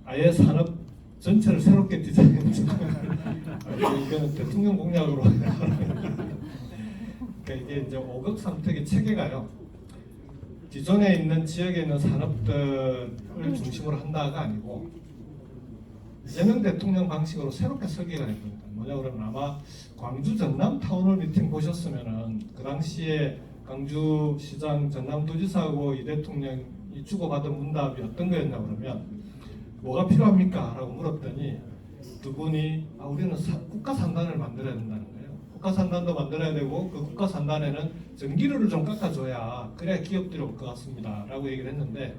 아예 산업 전체를 새롭게 디자인해서 이거는 대통령 공약으로 그러니까 이게 이제 5급 삼특의 체계가요. 기존에 있는 지역에 있는 산업들을 중심으로 한다가 아니고 이재명 대통령 방식으로 새롭게 설계가 된 겁니다. 뭐냐 그러면 아마 광주 전남 타운홀 미팅 보셨으면은 그 당시에 광주시장 전남도지사하고 이 대통령이 주고받은 문답이 어떤 거였냐 그러면 뭐가 필요합니까? 라고 물었더니 두 분이 우리는 국가 산단을 만들어야 된다는 거예요. 국가 산단도 만들어야 되고 그 국가 산단에는 전기료를 좀 깎아줘야 그래야 기업들이 올 것 같습니다. 라고 얘기를 했는데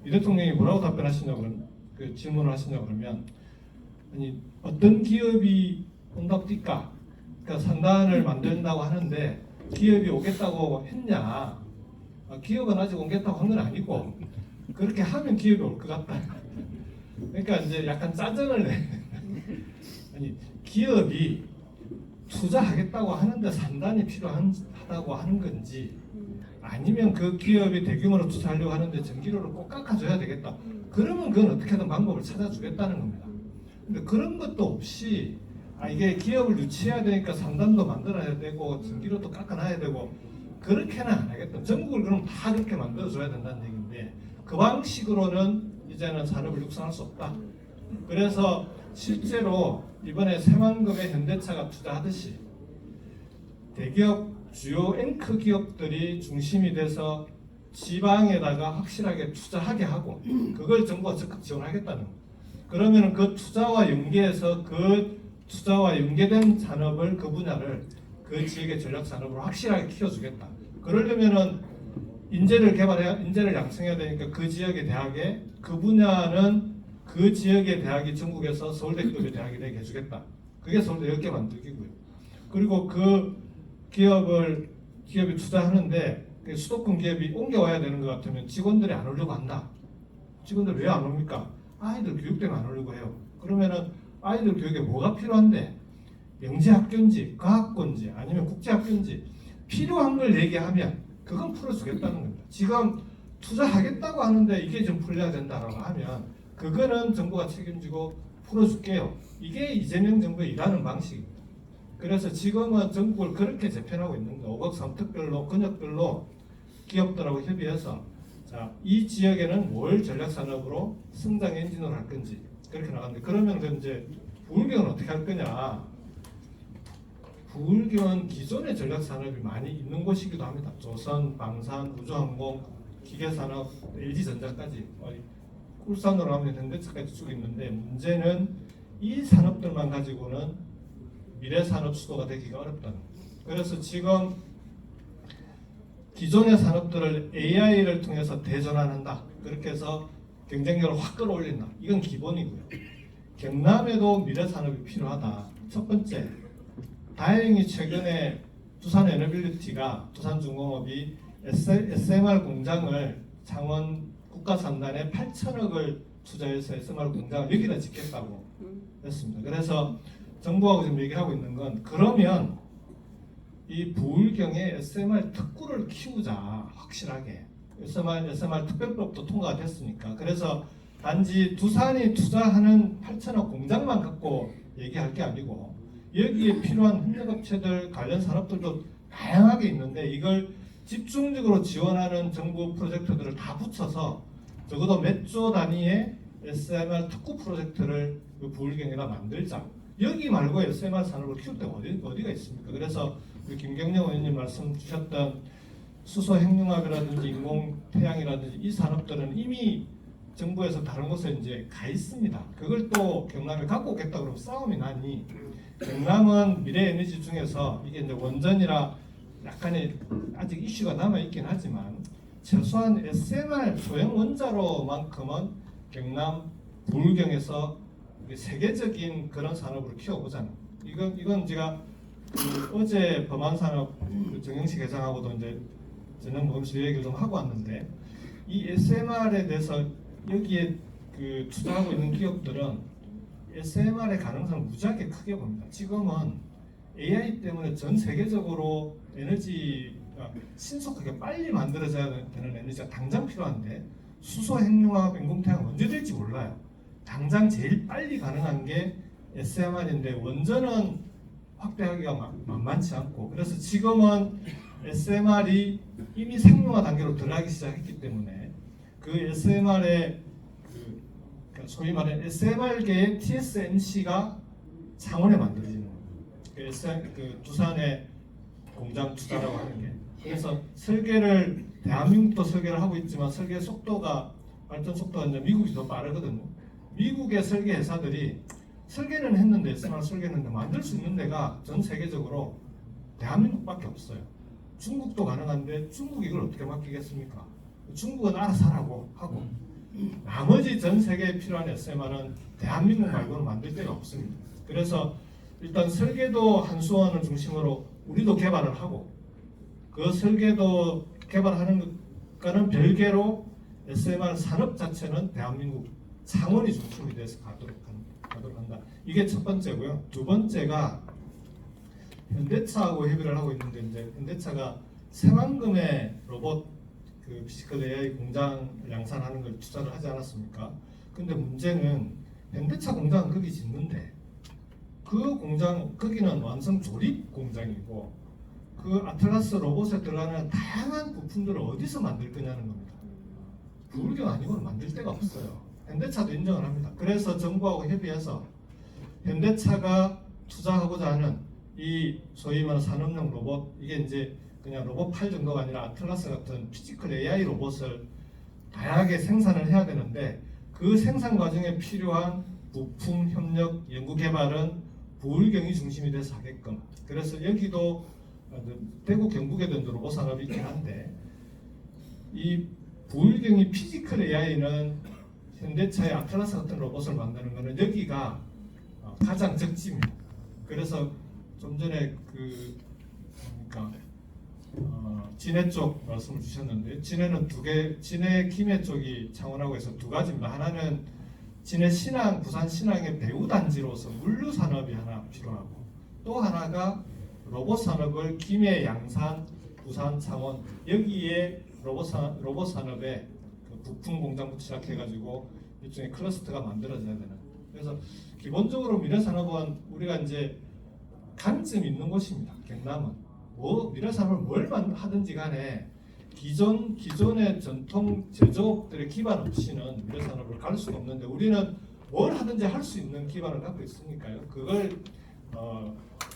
이 대통령이 뭐라고 답변하시냐고 그 질문을 하시냐 그러면 아니 어떤 기업이 온다고 뛸까? 그러니까 산단을 만든다고 하는데 기업이 오겠다고 했냐? 기업은 아직 오겠다고 한 건 아니고 그렇게 하면 기업이 올 것 같다. 그러니까 이제 약간 짜증을 내. 아니 기업이 투자하겠다고 하는데 산단이 필요하다고 하는 건지 아니면 그 기업이 대규모로 투자하려고 하는데 전기료를 꼭 깎아줘야 되겠다. 그러면 그건 어떻게든 방법을 찾아주겠다는 겁니다. 근데 그런 것도 없이 이게 기업을 유치해야 되니까 산단도 만들어야 되고 전기료도 깎아놔야 되고 그렇게는 안 하겠다. 전국을 그럼 다 그렇게 만들어줘야 된다는 얘기인데 그 방식으로는 이제는 산업을 육성할 수 없다. 그래서 실제로 이번에 새만금에 현대차가 투자하듯이 대기업 주요 앵커 기업들이 중심이 돼서 지방에다가 확실하게 투자하게 하고 그걸 정부가 적극 지원하겠다는 거예요. 그러면 그 투자와 연계해서 그 투자와 연계된 산업을 그 분야를 그 지역의 전략 산업으로 확실하게 키워주겠다. 그러려면은 인재를 양성해야 되니까 그 지역의 대학에 그 분야는 그 지역의 대학이 전국에서 서울대급의 대학이 되게 해주겠다. 그게 서울대 10개 만들기고요. 그리고 그 기업이 투자하는데 수도권 기업이 옮겨와야 되는 것 같으면 직원들이 안 오려고 한다. 직원들 왜 안 옵니까? 아이들 교육 때문에 안 오려고 해요. 그러면은 아이들 교육에 뭐가 필요한데 영재학교인지 과학고인지 아니면 국제학교인지 필요한 걸 얘기하면 그건 풀어주겠다는 겁니다. 지금 투자하겠다고 하는데 이게 좀 풀려야 된다라고 하면 그거는 정부가 책임지고 풀어줄게요. 이게 이재명 정부의 일하는 방식입니다. 그래서 지금은 전국을 그렇게 재편하고 있는 거 5억 3특별로 근역별로 기업들하고 협의해서 자, 이 지역에는 뭘 전략산업으로 성장 엔진으로 할 건지 그렇게 나가는데 그러면 그 이제 부울경은 어떻게 할 거냐? 부울경은 기존의 전략산업이 많이 있는 곳이기도 합니다. 조선, 방산, 우주항공, 기계산업, LG전자까지 울산으로 하면 현대차까지 쭉 있는데 문제는 이 산업들만 가지고는 미래 산업 수도가 되기가 어렵다는 거예요. 그래서 지금 기존의 산업들을 AI를 통해서 대전환한다. 그렇게 해서 경쟁력을 확 끌어올린다. 이건 기본이고요. 경남에도 미래 산업이 필요하다. 첫 번째, 다행히 최근에 두산 에너빌리티가 두산중공업이 SMR 공장을 창원 국가산단에 8천억을 투자해서 SMR 공장을 여기다 짓겠다고 했습니다. 그래서 정부하고 지금 얘기하고 있는 건 그러면 이 부울경에 SMR 특구를 키우자 확실하게 SMR 특별법도 통과가 됐으니까 그래서 단지 두산이 투자하는 8천억 공장만 갖고 얘기할 게 아니고 여기에 필요한 협력업체들 관련 산업들도 다양하게 있는데 이걸 집중적으로 지원하는 정부 프로젝트들을 다 붙여서 적어도 몇 조 단위의 SMR 특구 프로젝트를 부울경에다 만들자. 여기 말고 SMR 산업을 키울 데가 어디가 있습니까? 그래서 김경영 의원님 말씀 주셨던 수소 핵융합이라든지 인공태양이라든지 이 산업들은 이미 정부에서 다른 곳에 이제 가 있습니다. 그걸 또 경남에 갖고 오겠다 그러면 싸움이 나니 경남은 미래 에너지 중에서 이게 이제 원전이라 약간의 아직 이슈가 남아 있긴 하지만 최소한 SMR 소형 원자로만큼은 경남 부울경에서 세계적인 그런 산업을 키워보자는 이건 제가 어제 범안산업 정영식 회장하고도 이제 저녁 먹으면서 얘기를 좀 하고 왔는데 이 SMR에 대해서 여기에 투자하고 있는 기업들은 SMR의 가능성을 무지하게 크게 봅니다. 지금은 AI 때문에 전 세계적으로 에너지가 신속하게 빨리 만들어져야 되는 에너지가 당장 필요한데 수소 핵융합 인공태양 언제 될지 몰라요. 당장 제일 빨리 가능한 게 SMR인데 원전은 확대하기가 만만치 않고 그래서 지금은 SMR이 이미 생명화 단계로 들어가기 시작했기 때문에 그 SMR의 소위 말하는 SMR계의 TSMC가 창원에 만들어지는 거예요. 두산의 공장 투자라고 하는 게 그래서 설계를 대한민국도 설계를 하고 있지만 설계 속도가 발전 속도가 이제 미국이 더 빠르거든요. 미국의 설계 회사들이 설계는 했는데 SMR 설계했는데 만들 수 있는 데가 전 세계적으로 대한민국밖에 없어요. 중국도 가능한데 중국이 이걸 어떻게 맡기겠습니까? 중국은 알아서 하라고 하고 나머지 전 세계에 필요한 SMR은 대한민국 말고는 만들 데가 없습니다. 그래서 일단 설계도 한수원을 중심으로 우리도 개발을 하고 그 설계도 개발하는 것과는 별개로 SMR 산업 자체는 대한민국 창원이 중심이 돼서 가도록 한다. 이게 첫 번째고요. 두 번째가 현대차하고 협의를 하고 있는데 이제 현대차가 새만금의 로봇 그 피지컬 AI 공장 양산하는 걸 투자를 하지 않았습니까? 근데 문제는 현대차 공장은 거기 짓는데 그 공장 거기는 완성 조립 공장이고 그 아틀라스 로봇에 들어가는 다양한 부품들을 어디서 만들 거냐는 겁니다. 불경 아니고는 만들 데가 없어요. 현대차도 인정을 합니다. 그래서 정부하고 협의해서 현대차가 투자하고자 하는 이 소위 말하는 산업용 로봇, 이게 이제 그냥 로봇 팔 정도가 아니라 아틀라스 같은 피지컬 AI 로봇을 다양하게 생산을 해야 되는데 그 생산 과정에 필요한 부품 협력 연구 개발은 부울경이 중심이 돼서 하게끔. 그래서 여기도 대구 경북에도 로봇 산업이 있긴 한데 이 부울경이 피지컬 AI는 현대차의 아틀라스 같은 로봇을 만드는 것은 여기가 가장 적지입니다. 그래서 좀 전에 진해 쪽 말씀을 주셨는데 진해는 두 개, 진해 김해 쪽이 창원하고 해서 두 가지입니다. 하나는 진해 신항, 부산 신항의 배후 단지로서 물류 산업이 하나 필요하고 또 하나가 로봇 산업을 김해, 양산, 부산, 창원 여기에 로봇 산업의 그 부품 공장부터 시작해가지고 일종의 클러스터가 만들어져야 되는. 그래서 기본적으로 미래 산업은 우리가 이제 강점이 있는 곳입니다. 경남은 미래 산업을 뭘 하든지 간에 기존의 전통 제조업들의 기반 없이는 미래 산업을 갈 수가 없는데 우리는 뭘 하든지 할 수 있는 기반을 갖고 있으니까요. 그걸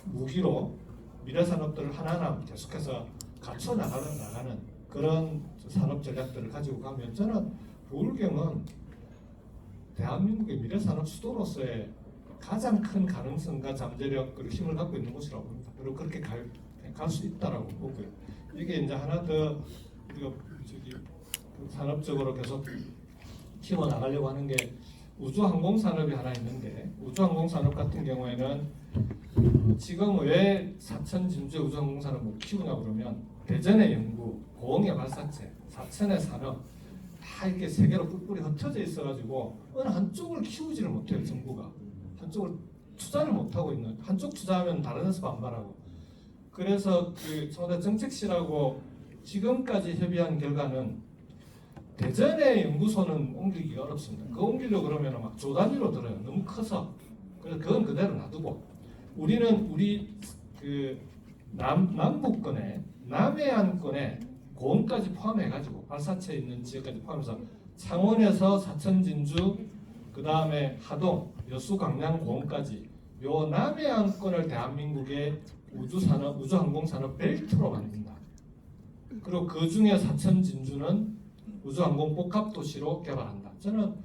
무기로 미래 산업들을 하나하나 계속해서 갖춰 나가는 그런 산업 전략들을 가지고 가면 저는 부울경은 대한민국의 미래 산업 수도로서의 가장 큰 가능성과 잠재력 그리고 힘을 갖고 있는 곳이라고 봅니다. 그리고 그렇게 갈 수 있다라고 보고요. 이게 이제 하나 더 우리가 산업적으로 계속 키워 나가려고 하는 게 우주항공 산업이 하나 있는데 우주항공 산업 같은 경우에는 지금 왜 사천 진주의 우주항공 산업 못 키우냐 그러면 대전의 연구, 고흥의 발사체, 사천의 산업 다 이렇게 세계로 뿔뿔이 흩어져 있어가지고 어느 한쪽을 키우지를 못해요. 정부가 한쪽을 투자를 못하고 있는, 한쪽 투자하면 다른 데서 반발하고. 그래서 그 청와대 정책실하고 지금까지 협의한 결과는 대전의 연구소는 옮기기가 어렵습니다. 그거 옮기려고 그러면 막 조 단위로 들어요. 너무 커서. 그래서 그건 그대로 놔두고 우리는 우리 그 남북권에 남해안권에 고흥까지 포함해가지고 발사체 있는 지역까지 포함해서 창원에서 사천 진주 그 다음에 하동 여수 강양 고흥까지 요 남해안권을 대한민국의 우주산업 우주항공산업 벨트로 만든다. 그리고 그 중에 사천 진주는 우주항공 복합도시로 개발한다. 저는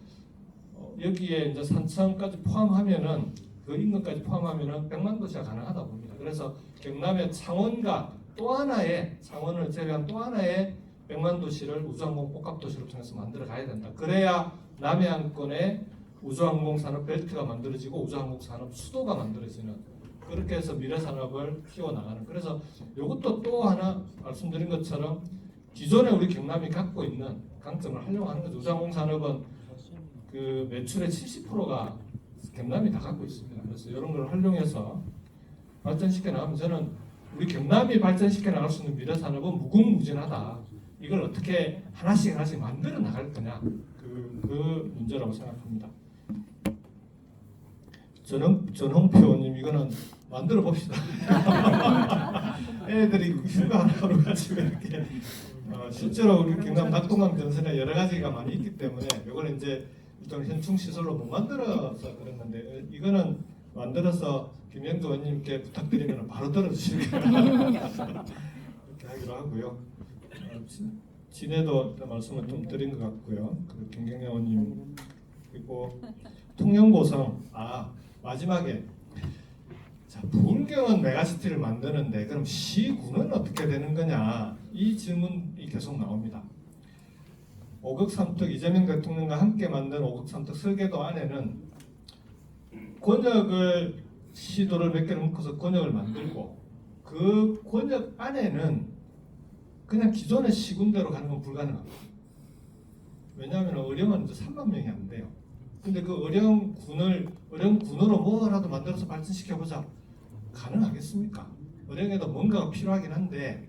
여기에 이제 산청까지 포함하면은 그 인근까지 포함하면은 100만 도시가 가능하다 봅니다. 그래서 경남의 창원과 또 하나의 창원을 제외한 또 하나의 100만 도시를 우주항공 복합도시로 통해서 만들어 가야 된다. 그래야 남해안권에 우주항공 산업 벨트가 만들어지고 우주항공 산업 수도가 만들어지는 그렇게 해서 미래 산업을 키워나가는. 그래서 이것도 또 하나 말씀드린 것처럼 기존에 우리 경남이 갖고 있는 강점을 활용하는 거죠. 우주항공 산업은 그 매출의 70%가 경남이 다 갖고 있습니다. 그래서 이런 걸 활용해서 발전시켜 나가면 저는 우리 경남이 발전시켜 나갈 수 있는 미래 산업은 무궁무진하다. 이걸 어떻게 하나씩 만들어 나갈 거냐 그 문제라고 생각합니다. 전홍표 의원님 이거는 만들어 봅시다. 애들이 휴가 하루 가지고 이렇게 실제로 우리 경남 낙동강 전선에 여러 가지가 많이 있기 때문에 이걸 이제 일단 현충 시설로 못 만들어서 그랬는데 이거는 만들어서 김영주 의원님께 부탁드리면 바로 들어주실 거예요. 이렇게 하기로 하고요. 진해도 말씀을 좀 드린 것 같고요. 그리고 김경래 의원님 그리고 통영고성 마지막에 자 부울경은 메가시티를 만드는데 그럼 시군은 어떻게 되는 거냐 이 질문이 계속 나옵니다. 5급 3특 이재명 대통령과 함께 만든 5급 3특 설계도 안에는 권역을 시도를 몇 개를 묶어서 권역을 만들고 그 권역 안에는 그냥 기존의 시군대로 가는 건 불가능합니다. 왜냐하면 어령은 이제 3만 명이 안 돼요. 근데 그 어령군으로 뭐라도 만들어서 발전시켜보자. 가능하겠습니까? 어령에도 뭔가가 필요하긴 한데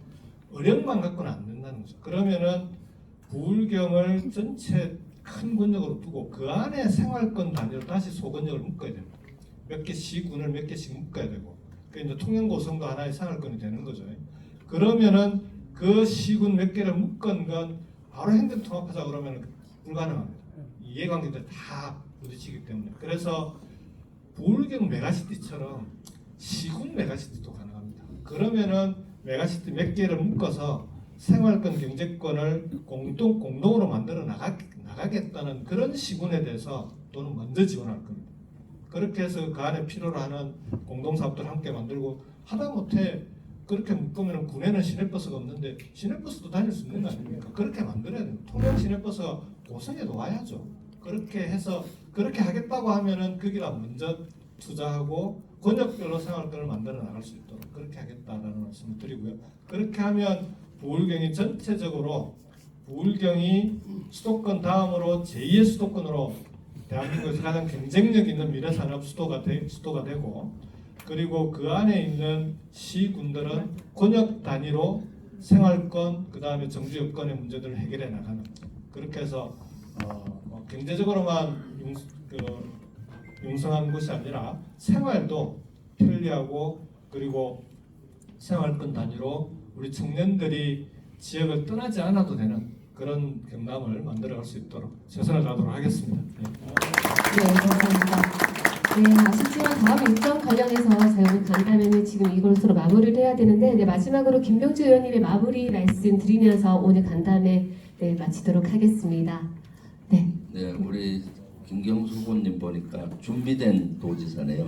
어령만 갖고는 안 된다는 거죠. 그러면은 부울경을 전체 큰 권역으로 두고 그 안에 생활권 단위로 다시 소권역을 묶어야 됩니다. 몇 개 시군을 몇 개씩 묶어야 되고 그 이제 통영고성도 하나의 생활권이 되는 거죠. 그러면은 그 시군 몇 개를 묶은 건 바로 행정 통합하자 그러면 불가능합니다. 이해관계들 다 부딪히기 때문에. 그래서 부울경 메가시티처럼 시군 메가시티도 가능합니다. 그러면은 메가시티 몇 개를 묶어서 생활권, 경제권을 공동으로 만들어 나가겠다는 그런 시군에 대해서 또는 먼저 지원할 겁니다. 그렇게 해서 그 안에 필요로 하는 공동사업들 함께 만들고 하다못해 그렇게 묶으면 군에는 시내버스가 없는데 시내버스도 다닐 수 있는 거 아닙니까? 그렇게 만들어야 돼요. 통영 시내버스가 고성에도 와야죠. 그렇게 해서 그렇게 하겠다고 하면은 거기다 먼저 투자하고 권역별로 생활권을 만들어 나갈 수 있도록 그렇게 하겠다라는 말씀을 드리고요. 그렇게 하면 부울경이 전체적으로 부울경이 수도권 다음으로 제2의 수도권으로 대한민국에서 가장 경쟁력 있는 미래산업 수도가 되고 그리고 그 안에 있는 시군들은 권역 단위로 생활권 그 다음에 정주 여건의 문제들을 해결해 나가는 그렇게 해서 경제적으로만 융성한 것이 아니라 생활도 편리하고 그리고 생활권 단위로 우리 청년들이 지역을 떠나지 않아도 되는 그런 경남을 만들어갈 수 있도록 최선을 다하도록 하겠습니다. 네, 감사합니다. 네, 아쉽지만 다음 일정 관련해서 저희는 간담회는 지금 이것으로 마무리를 해야 되는데 마지막으로 김병주 의원님의 마무리 말씀 드리면서 오늘 간담회 마치도록 하겠습니다. 네, 우리 김경수 후보님 보니까 준비된 도지사네요.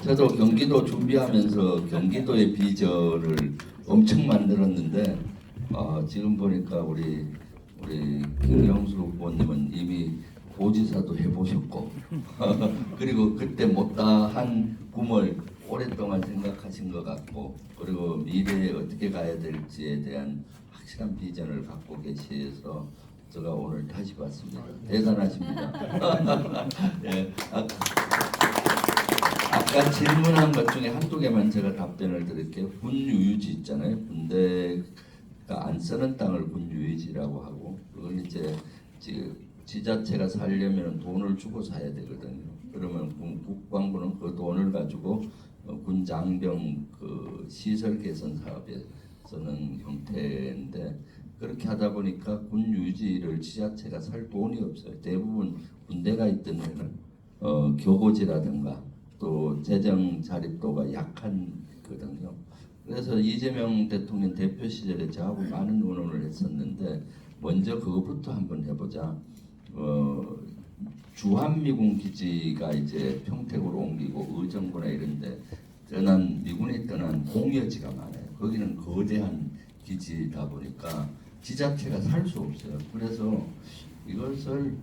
저도 경기도 준비하면서 경기도의 비전을 엄청 만들었는데 지금 보니까 우리 김경수 후보님은 이미 도지사도 해보셨고 그리고 그때 못다한 꿈을 오랫동안 생각하신 것 같고 그리고 미래에 어떻게 가야 될지에 대한 확실한 비전을 갖고 계셔서 제가 오늘 다시 봤습니다. 대단하십니다. 예, 아까 질문한 것 중에 한두 개만 제가 답변을 드릴게요. 군유유지 있잖아요. 군대가 안 쓰는 땅을 군유유지라고 하고 그걸 이제 지자체가 살려면 돈을 주고 사야 되거든요. 그러면 국방부는 그 돈을 가지고 군 장병 그 시설 개선 사업에 쓰는 형태인데 그렇게 하다 보니까 군 유지를 지자체가 살 돈이 없어요. 대부분 군대가 있던 데는 교고지라든가 또 재정 자립도가 약한 거든요. 그래서 이재명 대통령 대표 시절에 저하고 많은 의논을 했었는데 먼저 그것부터 한번 해보자. 주한미군 기지가 이제 평택으로 옮기고 의정부나 이런데 미군에 떠난 공여지가 많아요. 거기는 거대한 기지다 보니까 지자체가 살 수 없어요. 그래서 이것을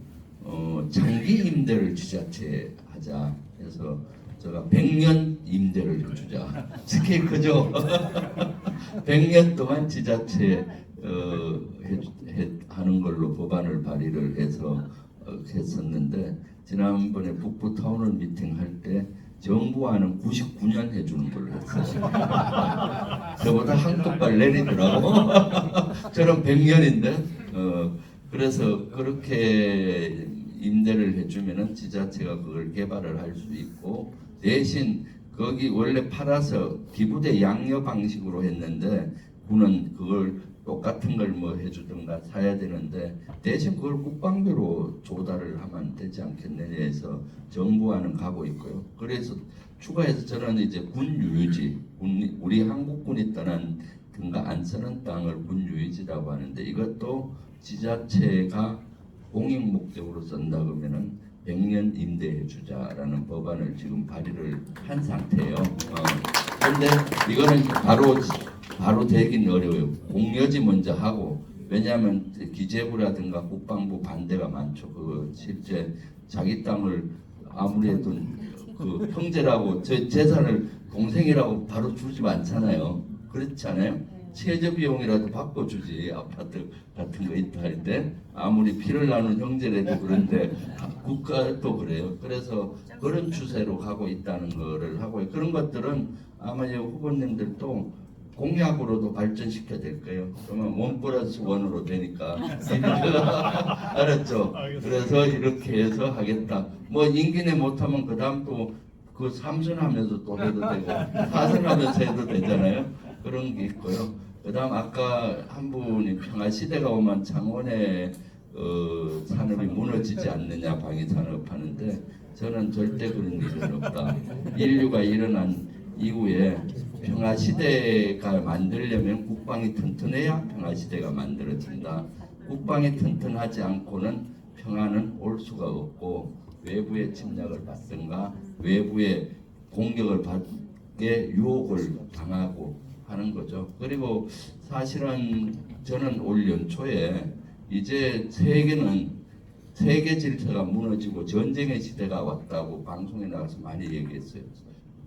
장기 임대를 지자체 하자 해서 제가 100년 임대를 해주자. 스케일 크죠? 100년 동안 지자체 하는 걸로 법안을 발의를 해서 했었는데 지난번에 북부 타운홀 미팅 할 때 정부와는 99년 해주는 걸로 했어요. 저보다 한급발 내리더라고. 저는 100년인데 그래서 그렇게 임대를 해주면은 지자체가 그걸 개발을 할 수 있고 대신 거기 원래 팔아서 기부대 양여 방식으로 했는데 군은 그걸 똑같은 걸 뭐 해주든가 사야 되는데 대신 그걸 국방비로 조달을 하면 되지 않겠느냐 해서 정부와는 가고 있고요. 그래서 추가해서 저는 이제 군 유유지, 우리 한국군이 떠난 등가 안 쓰는 땅을 군 유유지라고 하는데 이것도 지자체가 공익 목적으로 쓴다 그러면은 100년 임대해 주자라는 법안을 지금 발의를 한 상태예요. 그런데 이거는 바로 되긴 어려워요. 공여지 먼저 하고 왜냐하면 기재부라든가 국방부 반대가 많죠. 그 실제 자기 땅을 아무래도 그 형제라고 재산을 동생이라고 바로 주지 않잖아요. 그렇지 않아요? 최저 비용이라도 바꿔주지. 아파트 같은 거 있다 할 때 아무리 피를 나눈 형제라도 그런데 국가도 그래요. 그래서 그런 추세로 가고 있다는 거를 하고요. 그런 것들은 아마 후보님들도 공약으로도 발전시켜야 될 거예요. 그러면 1+1으로 되니까 알았죠? 그래서 이렇게 해서 하겠다. 뭐 임기 내 못하면 그 다음 또 그 3선하면서 또 해도 되고 4선하면서 해도 되잖아요. 그런 게 있고요. 그 다음 아까 한 분이 평화시대가 오면 창원의 산업이 무너지지 않느냐 방위산업 하는데 저는 절대 그런 일은 없다. 인류가 일어난 이후에 평화시대가 만들려면 국방이 튼튼해야 평화시대가 만들어진다. 국방이 튼튼하지 않고는 평화는 올 수가 없고 외부의 침략을 받든가 외부의 공격을 받게 유혹을 당하고 하는 거죠. 그리고 사실은 저는 올 연초에 이제 세계 질서가 무너지고 전쟁의 시대가 왔다고 방송에 나가서 많이 얘기했어요.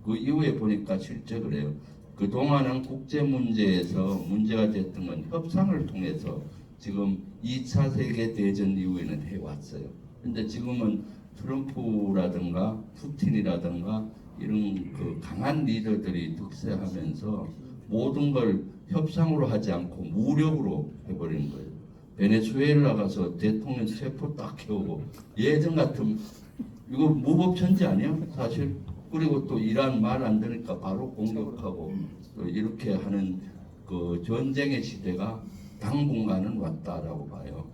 그 이후에 보니까 실제 그래요. 그동안은 국제 문제에서 문제가 됐던 건 협상을 통해서 지금 2차 세계대전 이후에는 해왔어요. 근데 지금은 트럼프라든가 푸틴이라든가 이런 그 강한 리더들이 득세하면서 모든 걸 협상으로 하지 않고 무력으로 해버리는 거예요. 베네수엘라 가서 대통령 체포 딱 해오고 예전 같은 이거 무법천지 아니야 사실. 그리고 또 이란 말 안 되니까 바로 공격하고 또 이렇게 하는 그 전쟁의 시대가 당분간은 왔다라고 봐요.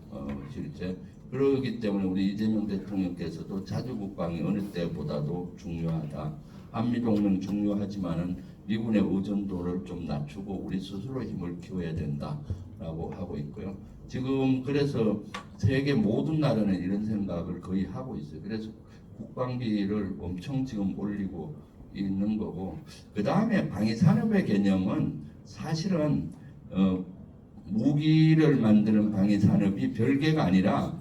실제 그러기 때문에 우리 이재명 대통령께서도 자주국방이 어느 때보다도 중요하다. 한미동맹 중요하지만은 미군의 의존도를 좀 낮추고 우리 스스로 힘을 키워야 된다라고 하고 있고요. 지금 그래서 세계 모든 나라는 이런 생각을 거의 하고 있어요. 그래서 국방비를 엄청 지금 올리고 있는 거고, 그 다음에 방위산업의 개념은 사실은 무기를 만드는 방위산업이 별개가 아니라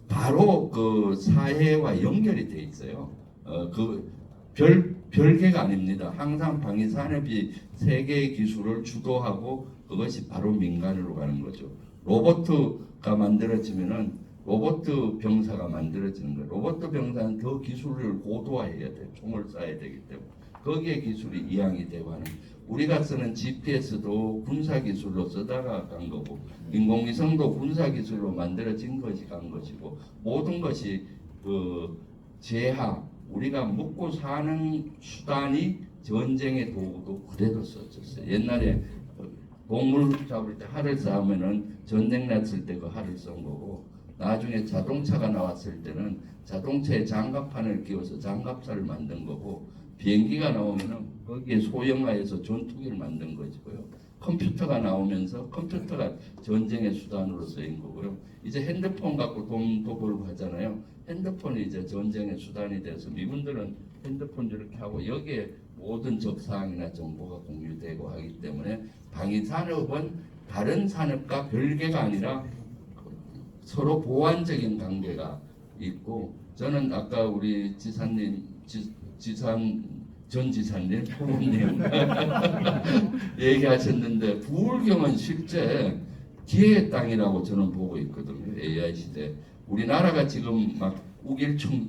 바로 그 사회와 연결이 돼 있어요. 별개가 아닙니다. 항상 방위산업이 세계의 기술을 주도하고 그것이 바로 민간으로 가는 거죠. 로봇가 만들어지면은 로봇 병사가 만들어지는 거예요. 로봇 병사는 더 기술을 고도화해야 돼요. 총을 쏴야 되기 때문에. 거기에 기술이 이양이 되고 하는. 우리가 쓰는 GPS도 군사기술로 쓰다가 간 거고, 인공위성도 군사기술로 만들어진 것이 간 것이고, 모든 것이 우리가 먹고 사는 수단이 전쟁의 도구도 그대로 써졌어요. 옛날에 동물 잡을 때 활을 쏴면은 전쟁 났을 때 그 활을 쏜 거고, 나중에 자동차가 나왔을 때는 자동차에 장갑판을 끼워서 장갑차를 만든 거고, 비행기가 나오면은 거기에 소형화해서 전투기를 만든 것이고요. 컴퓨터가 나오면서 컴퓨터가 전쟁의 수단으로 쓰인 거고요. 이제 핸드폰 갖고 돈도 벌고 하잖아요. 핸드폰이 이제 전쟁의 수단이 돼서 미군들은 핸드폰 이렇게 하고 여기에 모든 적사항이나 정보가 공유되고 하기 때문에 방위산업은 다른 산업과 별개가 아니라 서로 보완적인 관계가 있고, 저는 아까 우리 지사님 전 지사님 후보님 얘기하셨는데 부울경은 실제 기회의 땅이라고 저는 보고 있거든요. AI 시대 우리나라가 지금 막 우길충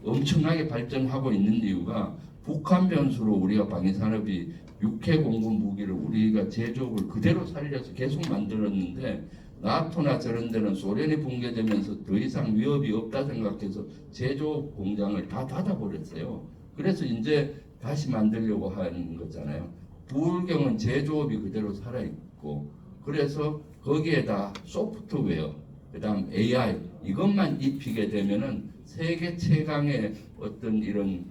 엄청나게 발전하고 있는 이유가 북한 변수로 우리가 방위산업이 육해 공군 무기를 우리가 제조업을 그대로 살려서 계속 만들었는데, 나토나 저런 데는 소련이 붕괴되면서 더 이상 위협이 없다 생각해서 제조업 공장을 다 닫아버렸어요. 그래서 이제 다시 만들려고 하는 거잖아요. 부울경은 제조업이 그대로 살아있고, 그래서 거기에다 소프트웨어, 그 다음 AI 이것만 입히게 되면은 세계 최강의 어떤 이런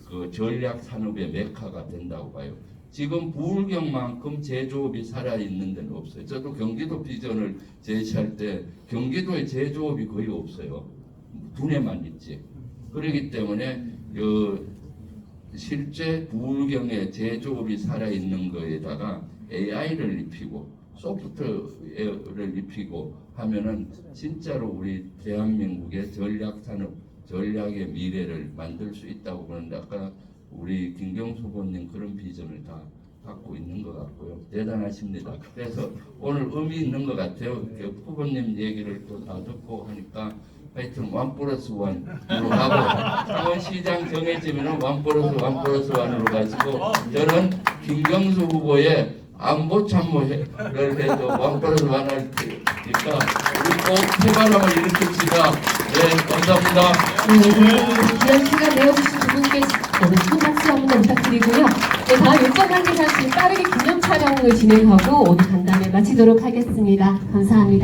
그 전략 산업의 메카가 된다고 봐요. 지금 부울경만큼 제조업이 살아있는 데는 없어요. 저도 경기도 비전을 제시할 때 경기도의 제조업이 거의 없어요. 분해만 있지. 그렇기 때문에 실제 부울경의 제조업이 살아있는 거에다가 AI를 입히고 소프트웨어를 입히고 하면은 진짜로 우리 대한민국의 전략산업, 전략의 미래를 만들 수 있다고 보는데 아까 우리 김경수 후보님 그런 비전을 다 갖고 있는 것 같고요. 대단하십니다. 그래서 오늘 의미 있는 것 같아요. 후보님 얘기를 또 다 듣고 하니까 하여튼 1+1으로 가고 창원시장 정해지면 1+1+1으로 가시고 저는 김경수 후보의 안보 참모를 해도 1+1 할 테니까 우리 꼭 해바람을 일으킵시다. 네, 감사합니다. 네, 귀한 시간 내어주신 두 분께 큰 박수 한번 부탁드리고요. 네, 다음 일정 관계자 지금 빠르게 기념 촬영을 진행하고 오늘 간담회 마치도록 하겠습니다. 감사합니다.